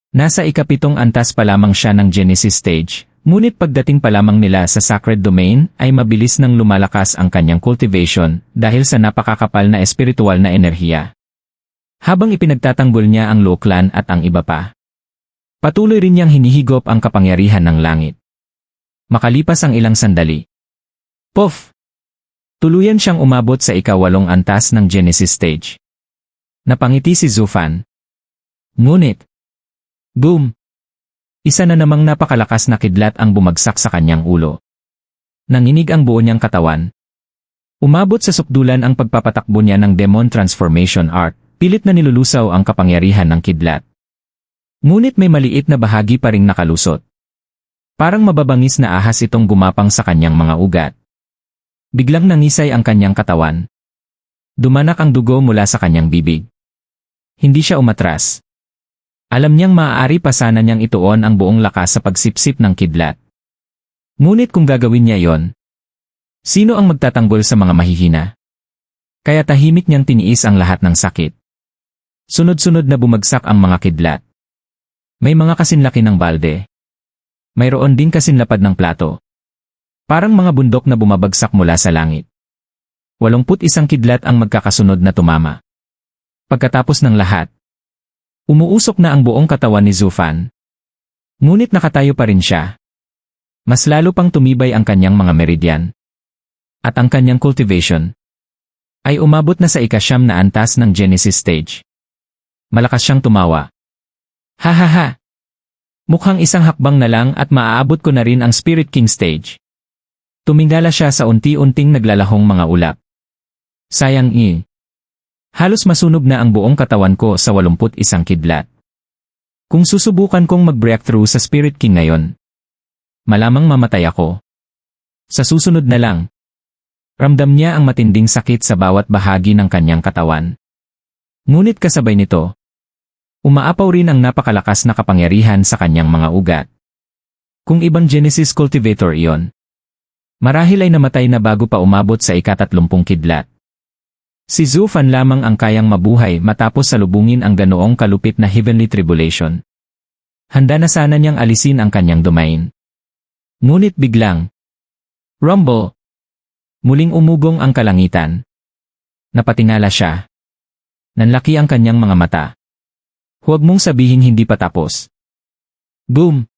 Nasa ikapitong antas pa lamang siya ng Genesis stage, ngunit pagdating pa lamang nila sa Sacred Domain ay mabilis nang lumalakas ang kanyang cultivation dahil sa napakakapal na espiritual na enerhiya. Habang ipinagtatanggol niya ang Lo Clan at ang iba pa, patuloy rin niyang hinihigop ang kapangyarihan ng langit. Makalipas ang ilang sandali, Puff! Tuluyan siyang umabot sa ika-8 antas ng Genesis stage. Napangiti si Zufan. Ngunit, boom! Isa na namang napakalakas na kidlat ang bumagsak sa kanyang ulo. Nanginig ang buo niyang katawan. Umabot sa sukdulan ang pagpapatakbo niya ng Demon Transformation Art, pilit na nilulusaw ang kapangyarihan ng kidlat. Ngunit may maliit na bahagi pa ring nakalusot. Parang mababangis na ahas itong gumapang sa kanyang mga ugat. Biglang nangisay ang kanyang katawan. Dumanak ang dugo mula sa kanyang bibig. Hindi siya umatras. Alam niyang maaari pa sana niyang ituon ang buong lakas sa pagsipsip ng kidlat. Ngunit kung gagawin niya yon, sino ang magtatanggol sa mga mahihina? Kaya tahimik niyang tiniis ang lahat ng sakit. Sunod-sunod na bumagsak ang mga kidlat. May mga kasinlaki ng balde. Mayroon din kasinlapad ng plato. Parang mga bundok na bumabagsak mula sa langit. 81 kidlat ang magkakasunod na tumama. Pagkatapos ng lahat, umuusok na ang buong katawan ni Zufan. Ngunit nakatayo pa rin siya. Mas lalo pang tumibay ang kanyang mga meridian. At ang kanyang cultivation ay umabot na sa ika-9 na antas ng Genesis stage. Malakas siyang tumawa. Ha ha ha! Mukhang isang hakbang na lang at maaabot ko na rin ang Spirit King stage. Tumingala siya sa unti-unting naglalahong mga ulap. Sayang halos masunog na ang buong katawan ko sa 81 kidlat. Kung susubukan kong mag-breakthrough sa Spirit King ngayon, malamang mamatay ako. Sa susunod na lang, ramdam niya ang matinding sakit sa bawat bahagi ng kanyang katawan. Ngunit kasabay nito, umaapaw rin ang napakalakas na kapangyarihan sa kanyang mga ugat. Kung ibang Genesis cultivator iyon, marahil ay namatay na bago pa umabot sa ika-30 kidlat. Si Zufan lamang ang kayang mabuhay matapos salubungin ang ganoong kalupit na heavenly tribulation. Handa na sana niyang alisin ang kanyang domain. Ngunit biglang, rumble! Muling umugong ang kalangitan. Napatingala siya. Nanlaki ang kanyang mga mata. Huwag mong sabihin hindi pa tapos. Boom!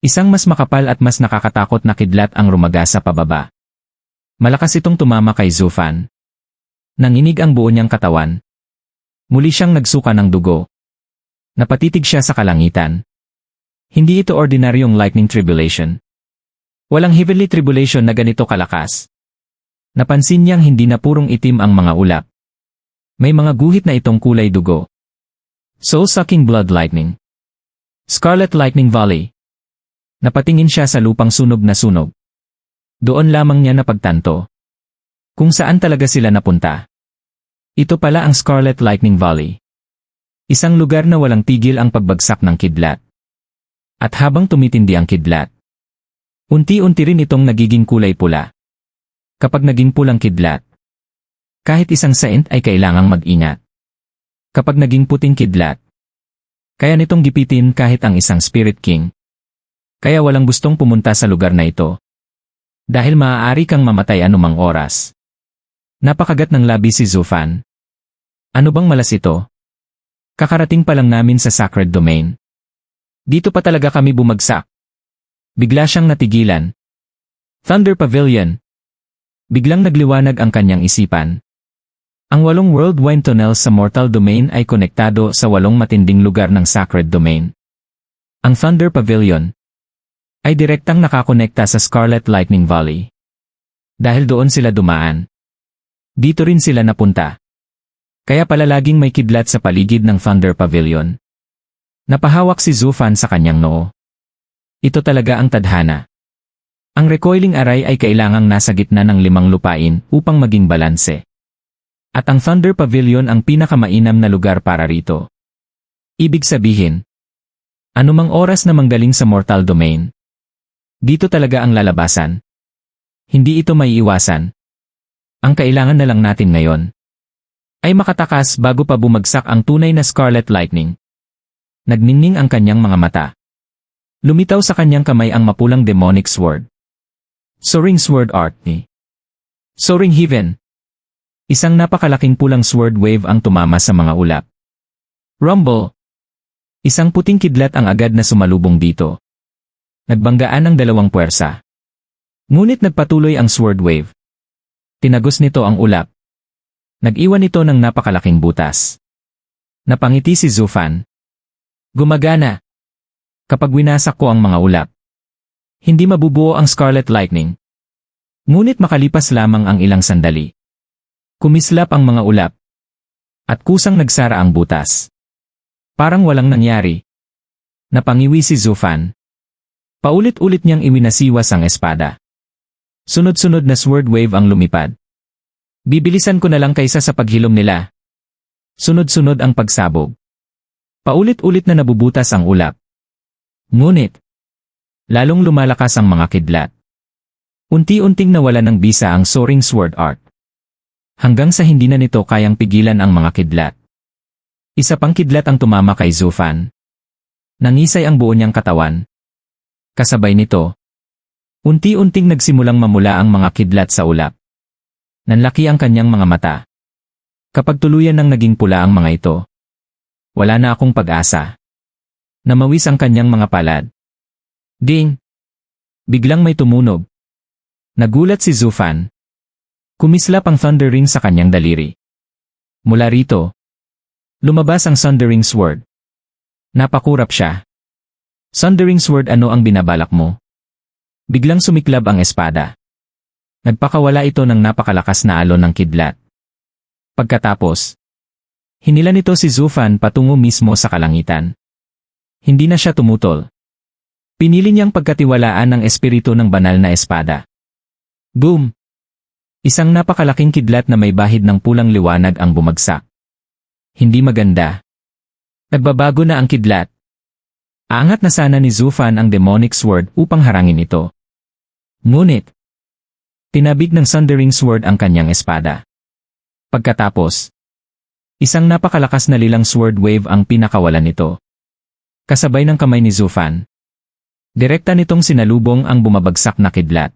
Isang mas makapal at mas nakakatakot na kidlat ang rumaga sa pababa. Malakas itong tumama kay Zufan. Nanginig ang buo niyang katawan. Muli siyang nagsuka ng dugo. Napatitig siya sa kalangitan. Hindi ito ordinaryong lightning tribulation. Walang heavenly tribulation na ganito kalakas. Napansin niyang hindi na purong itim ang mga ulap. May mga guhit na itong kulay dugo. Soul-sucking blood lightning. Scarlet Lightning Valley. Napatingin siya sa lupang sunog na sunog. Doon lamang niya napagtanto kung saan talaga sila napunta. Ito pala ang Scarlet Lightning Valley. Isang lugar na walang tigil ang pagbagsak ng kidlat. At habang tumitindi ang kidlat, unti-unti rin itong nagiging kulay pula. Kapag naging pulang kidlat, kahit isang saint ay kailangang mag-ingat. Kapag naging puting kidlat, kaya nitong gipitin kahit ang isang Spirit King. Kaya walang gustong pumunta sa lugar na ito. Dahil maaari kang mamatay anumang oras. Napakagat ng labi si Zufan. Ano bang malas ito? Kakarating pa lang namin sa Sacred Domain. Dito pa talaga kami bumagsak. Bigla siyang natigilan. Thunder Pavilion. Biglang nagliwanag ang kanyang isipan. Ang 8 World Wind Tunnels sa Mortal Domain ay konektado sa 8 matinding lugar ng Sacred Domain. Ang Thunder Pavilion ay direktang nakakonekta sa Scarlet Lightning Valley. Dahil doon sila dumaan, dito rin sila napunta. Kaya pala laging may kidlat sa paligid ng Thunder Pavilion. Napahawak si Zufan sa kanyang noo. Ito talaga ang tadhana. Ang recoiling array ay kailangang nasa gitna ng 5 lupain upang maging balanse. At ang Thunder Pavilion ang pinakamainam na lugar para rito. Ibig sabihin, anumang oras na manggaling sa mortal domain, dito talaga ang lalabasan. Hindi ito maiiwasan. Ang kailangan na lang natin ngayon ay makatakas bago pa bumagsak ang tunay na Scarlet Lightning. Nagningning ang kanyang mga mata. Lumitaw sa kanyang kamay ang mapulang demonic sword. Soaring Sword Art ni Soaring Heaven. Isang napakalaking pulang sword wave ang tumama sa mga ulap. Rumble. Isang puting kidlat ang agad na sumalubong dito. Nagbanggaan ang dalawang puwersa. Ngunit nagpatuloy ang sword wave. Tinagos nito ang ulap. Nag-iwan ito ng napakalaking butas. Napangiti si Zufan. Gumagana. Kapag winasak ko ang mga ulap, hindi mabubuo ang Scarlet Lightning. Ngunit makalipas lamang ang ilang sandali. Kumislap ang mga ulap. At kusang nagsara ang butas. Parang walang nangyari. Napangiwi si Zufan. Paulit-ulit niyang iwinasiwas ang espada. Sunod-sunod na sword wave ang lumipad. Bibilisan ko na lang kaysa sa paghilom nila. Sunod-sunod ang pagsabog. Paulit-ulit na nabubutas ang ulap. Ngunit, lalong lumalakas ang mga kidlat. Unti-unting nawala ng bisa ang Soaring Sword Art. Hanggang sa hindi na nito kayang pigilan ang mga kidlat. Isa pang kidlat ang tumama kay Zufan. Nangisay ang buo niyang katawan. Kasabay nito, unti-unting nagsimulang mamula ang mga kidlat sa ulap. Nanlaki ang kanyang mga mata. Kapag tuluyan nang naging pula ang mga ito, wala na akong pag-asa. Namawis ang kanyang mga palad. Ding! Biglang may tumunog. Nagulat si Zufan. Kumislap ang thunder ring sa kanyang daliri. Mula rito, lumabas ang Sundering Sword. Napakurap siya. Sundering Sword, ano ang binabalak mo? Biglang sumiklab ang espada. Nagpakawala ito ng napakalakas na alon ng kidlat. Pagkatapos, hinila nito si Zufan patungo mismo sa kalangitan. Hindi na siya tumutol. Pinili niyang pagkatiwalaan ang espiritu ng banal na espada. Boom! Isang napakalaking kidlat na may bahid ng pulang liwanag ang bumagsak. Hindi maganda. Nagbabago na ang kidlat. Aangat na sana ni Zufan ang demonic sword upang harangin ito. Ngunit, tinabig ng Sundering Sword ang kanyang espada. Pagkatapos, isang napakalakas na lilang sword wave ang pinakawalan nito. Kasabay ng kamay ni Zufan. Direkta nitong sinalubong ang bumabagsak na kidlat.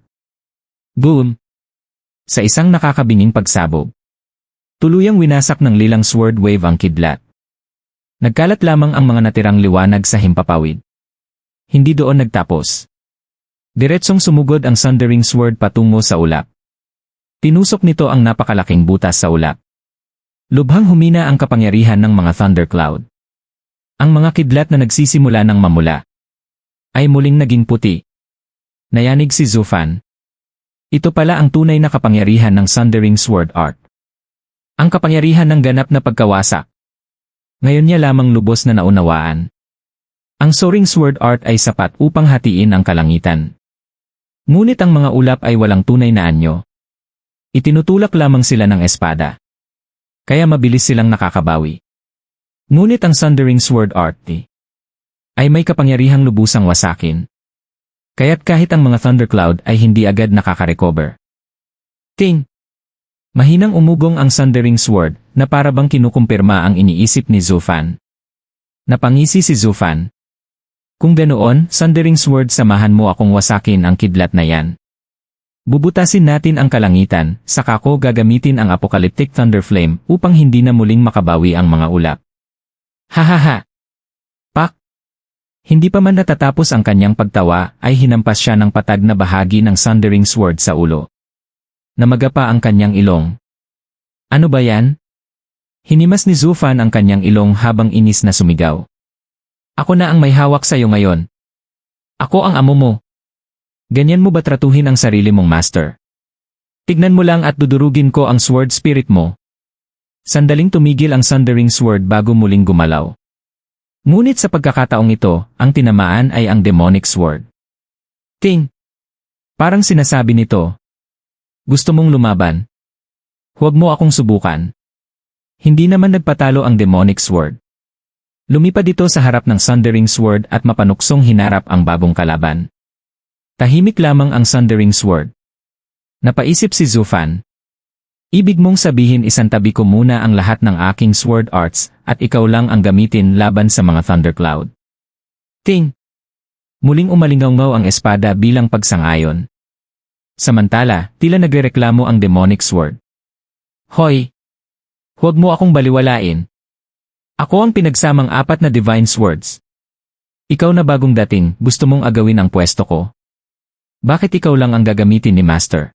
Boom! Sa isang nakakabinging pagsabog, tuluyang winasak ng lilang sword wave ang kidlat. Nagkalat lamang ang mga natirang liwanag sa himpapawid. Hindi doon nagtapos. Diretsong sumugod ang Sundering Sword patungo sa ulap. Tinusok nito ang napakalaking butas sa ulap. Lubhang humina ang kapangyarihan ng mga thundercloud. Ang mga kidlat na nagsisimula ng mamula ay muling naging puti. Nayanig si Zufan. Ito pala ang tunay na kapangyarihan ng Sundering Sword Art. Ang kapangyarihan ng ganap na pagkawasak. Ngayon niya lamang lubos na naunawaan. Ang Soaring Sword Art ay sapat upang hatiin ang kalangitan. Ngunit ang mga ulap ay walang tunay na anyo. Itinutulak lamang sila ng espada. Kaya mabilis silang nakakabawi. Ngunit ang Sundering Sword Art ay may kapangyarihang lubusang wasakin. Kaya't kahit ang mga thundercloud ay hindi agad nakaka-recover. Ting! Mahinang umugong ang Sundering Sword na para bang kinukumpirma ang iniisip ni Zufan. Napangisi si Zufan. Kung ganoon, Sundering Sword, samahan mo akong wasakin ang kidlat na yan. Bubutasin natin ang kalangitan, saka ko gagamitin ang Apocalyptic Thunder Flame upang hindi na muling makabawi ang mga ulap. Hahaha! Pak! Hindi pa man natatapos ang kanyang pagtawa ay hinampas siya ng patag na bahagi ng Sundering Sword sa ulo. Namaga pa ang kanyang ilong. Ano ba yan? Hinimas ni Zufan ang kanyang ilong habang inis na sumigaw. Ako na ang may hawak sa iyo ngayon. Ako ang amo mo. Ganyan mo ba tratuhin ang sarili mong master? Tignan mo lang at dudurugin ko ang sword spirit mo. Sandaling tumigil ang Sundering Sword bago muling gumalaw. Ngunit sa pagkakataong ito, ang tinamaan ay ang demonic sword. Ting! Parang sinasabi nito, gusto mong lumaban? Huwag mo akong subukan. Hindi naman nagpatalo ang demonic sword. Lumipad ito sa harap ng Sundering Sword at mapanuksong hinarap ang bagong kalaban. Tahimik lamang ang Sundering Sword. Napaisip si Zufan. Ibig mong sabihin isantabi ko muna ang lahat ng aking sword arts at ikaw lang ang gamitin laban sa mga Thundercloud. Ting! Muling umalingaw ang espada bilang pagsangayon. Samantala, tila nagrereklamo ang demonic sword. Hoy! Huwag mo akong baliwalain. Ako ang pinagsamang 4 na divine swords. Ikaw na bagong dating, gusto mong agawin ang pwesto ko. Bakit ikaw lang ang gagamitin ni Master?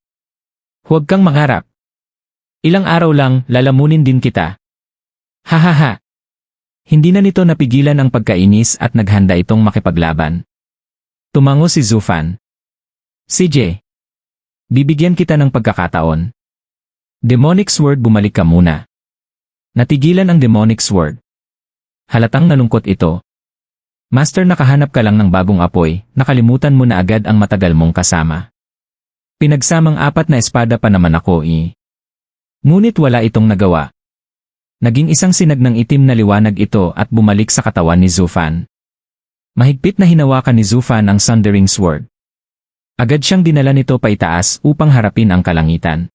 Huwag kang mangarap. Ilang araw lang, lalamunin din kita. Hahaha. Hindi na nito napigilan ang pagkainis at naghanda itong makipaglaban. Tumango si Zufan. CJ. Bibigyan kita ng pagkakataon. Demonic sword, bumalik ka muna. Natigilan ang demonic sword. Halatang nalungkot ito. Master, nakahanap ka lang ng bagong apoy, nakalimutan mo na agad ang matagal mong kasama. Pinagsamang 4 na espada pa naman ako Ngunit wala itong nagawa. Naging isang sinag ng itim na liwanag ito at bumalik sa katawan ni Zufan. Mahigpit na hinawakan ni Zufan ang Sundering Sword. Agad siyang dinala nito paitaas upang harapin ang kalangitan.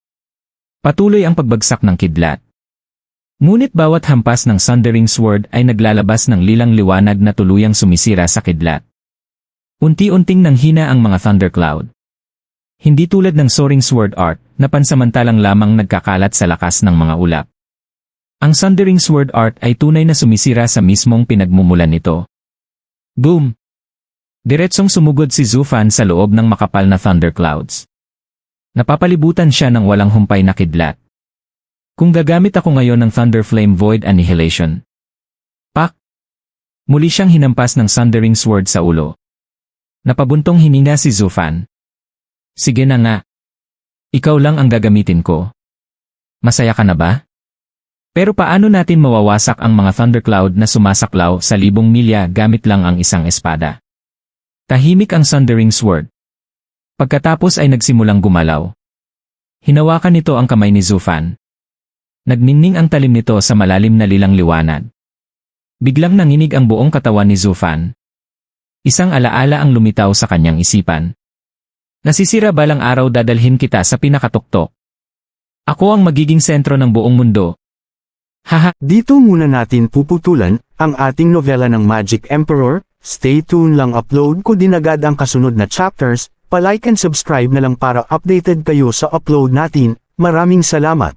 Patuloy ang pagbagsak ng kidlat. Ngunit bawat hampas ng Sundering Sword ay naglalabas ng lilang liwanag na tuluyang sumisira sa kidlat. Unti-unting nanghina ang mga Thundercloud. Hindi tulad ng Soaring Sword Art na pansamantalang lamang nagkakalat sa lakas ng mga ulap. Ang Sundering Sword Art ay tunay na sumisira sa mismong pinagmumulan nito. Boom! Diretsong sumugod si Zufan sa loob ng makapal na Thunderclouds. Napapalibutan siya ng walang humpay na kidlat. Kung gagamit ako ngayon ng Thunder Flame Void Annihilation. Pak! Muli siyang hinampas ng Sundering Sword sa ulo. Napabuntong hininga si Zufan. Sige na nga. Ikaw lang ang gagamitin ko. Masaya ka na ba? Pero paano natin mawawasak ang mga Thundercloud na sumasaklaw sa 1,000 milya gamit lang ang isang espada? Tahimik ang Sundering Sword. Pagkatapos ay nagsimulang gumalaw. Hinawakan nito ang kamay ni Zufan. Nagninning ang talim nito sa malalim na lilang liwanag. Biglang nanginig ang buong katawan ni Zufan. Isang alaala ang lumitaw sa kanyang isipan. Nasisira balang araw dadalhin kita sa pinakatuktok. Ako ang magiging sentro ng buong mundo. Haha. Dito muna natin puputulan ang ating nobela ng Magic Emperor. Stay tuned lang, upload ko din agad ang kasunod na chapters. Pa-like and subscribe na lang para updated kayo sa upload natin. Maraming salamat.